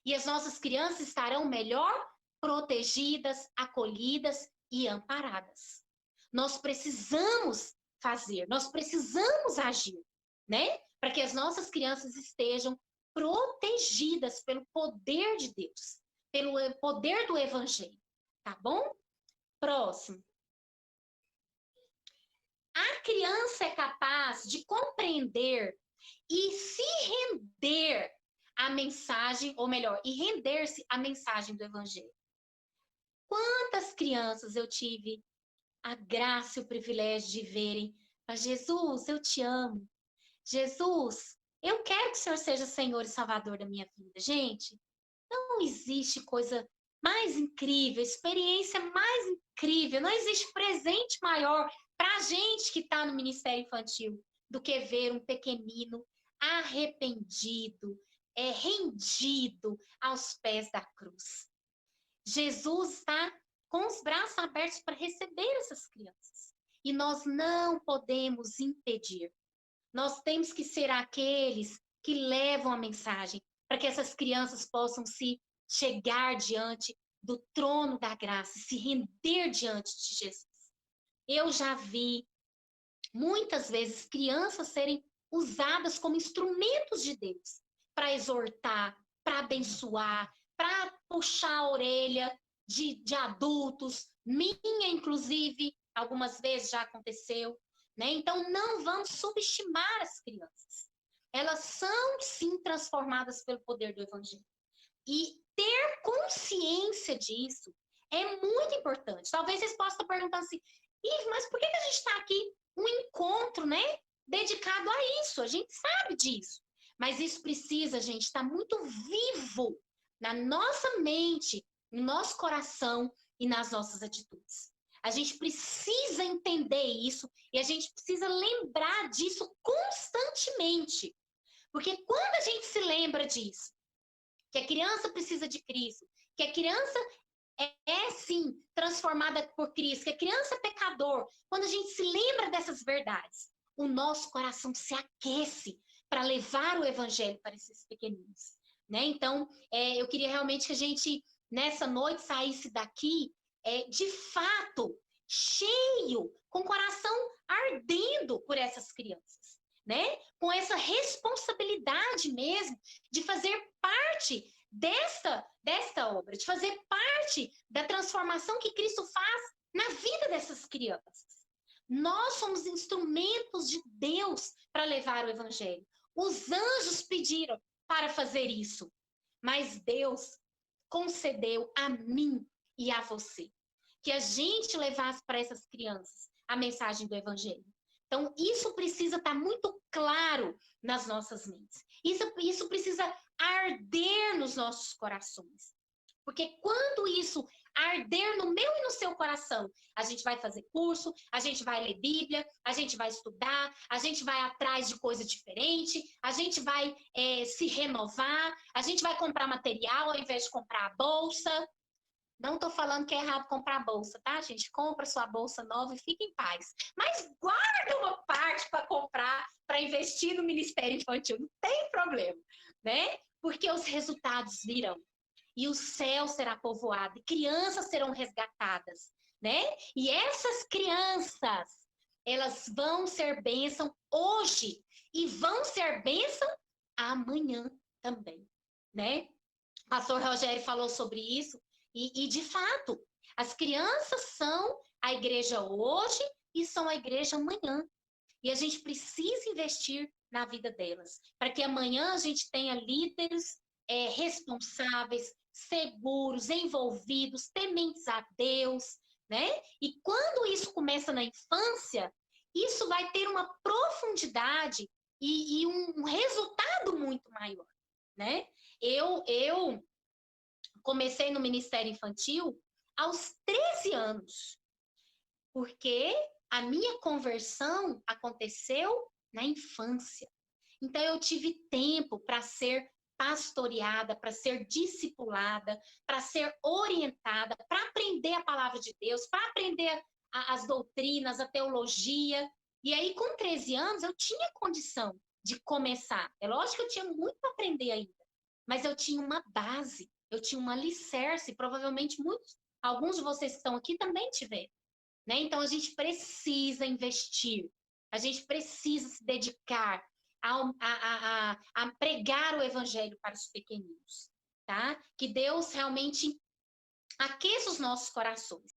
E as nossas crianças estarão melhor protegidas, acolhidas e amparadas. Nós precisamos fazer, nós precisamos agir, né? Para que as nossas crianças estejam protegidas pelo poder de Deus, pelo poder do Evangelho, tá bom? Próximo. A criança é capaz de compreender e se render à mensagem, ou melhor, e render-se à mensagem do Evangelho. Quantas crianças eu tive a graça e o privilégio de verem, mas Jesus, eu te amo. Jesus, eu quero que o Senhor seja Senhor e Salvador da minha vida. Gente, não existe coisa mais incrível, experiência mais incrível, não existe presente maior para a gente que está no Ministério Infantil do que ver um pequenino arrependido, rendido aos pés da cruz. Jesus está com os braços abertos para receber essas crianças. E nós não podemos impedir. Nós temos que ser aqueles que levam a mensagem para que essas crianças possam se chegar diante do trono da graça, se render diante de Jesus. Eu já vi muitas vezes crianças serem usadas como instrumentos de Deus para exortar, para abençoar, para puxar a orelha de adultos, minha inclusive, algumas vezes já aconteceu, né? Então não vamos subestimar as crianças. Elas são sim transformadas pelo poder do Evangelho. E ter consciência disso é muito importante. Talvez vocês possam estar perguntando assim, mas por que a gente está aqui? Um encontro, né? Dedicado a isso. A gente sabe disso. Mas isso precisa, gente, estar muito vivo na nossa mente, no nosso coração e nas nossas atitudes. A gente precisa entender isso e a gente precisa lembrar disso constantemente. Porque quando a gente se lembra disso, que a criança precisa de Cristo, que a criança sim, transformada por Cristo, que a criança é pecador, quando a gente se lembra dessas verdades, o nosso coração se aquece para levar o Evangelho para esses pequeninos, né? Então, eu queria realmente que a gente, nessa noite, saísse daqui, de fato, cheio, com o coração ardendo por essas crianças, né? Com essa responsabilidade mesmo de fazer parte desta obra, de fazer parte da transformação que Cristo faz na vida dessas crianças. Nós somos instrumentos de Deus para levar o Evangelho. Os anjos pediram para fazer isso, mas Deus concedeu a mim e a você que a gente levasse para essas crianças a mensagem do Evangelho. Então, isso precisa estar muito claro nas nossas mentes. Isso precisa arder nos nossos corações. Porque quando isso arder no meu e no seu coração, a gente vai fazer curso, a gente vai ler Bíblia, a gente vai estudar, a gente vai atrás de coisa diferente, a gente vai se renovar, a gente vai comprar material ao invés de comprar a bolsa. Não estou falando que é errado comprar bolsa, tá, gente? Compra sua bolsa nova e fique em paz. Mas guarda uma parte para comprar, para investir no Ministério Infantil. Não tem problema, né? Porque os resultados virão. E o céu será povoado. E crianças serão resgatadas, né? E essas crianças, elas vão ser bênção hoje. E vão ser bênção amanhã também, né? O pastor Rogério falou sobre isso. E, de fato, as crianças são a igreja hoje e são a igreja amanhã. E a gente precisa investir na vida delas, para que amanhã a gente tenha líderes responsáveis, seguros, envolvidos, tementes a Deus, né? E quando isso começa na infância, isso vai ter uma profundidade e um resultado muito maior, né? Eu comecei no Ministério Infantil aos 13 anos, porque a minha conversão aconteceu na infância. Então, eu tive tempo para ser pastoreada, para ser discipulada, para ser orientada, para aprender a palavra de Deus, para aprender as doutrinas, a teologia. E aí, com 13 anos, eu tinha condição de começar. É lógico que eu tinha muito para aprender ainda, mas eu tinha uma base, eu tinha um alicerce, provavelmente alguns de vocês que estão aqui também tiveram, né? Então, a gente precisa investir, a gente precisa se dedicar a pregar o evangelho para os pequeninos, tá? Que Deus realmente aqueça os nossos corações.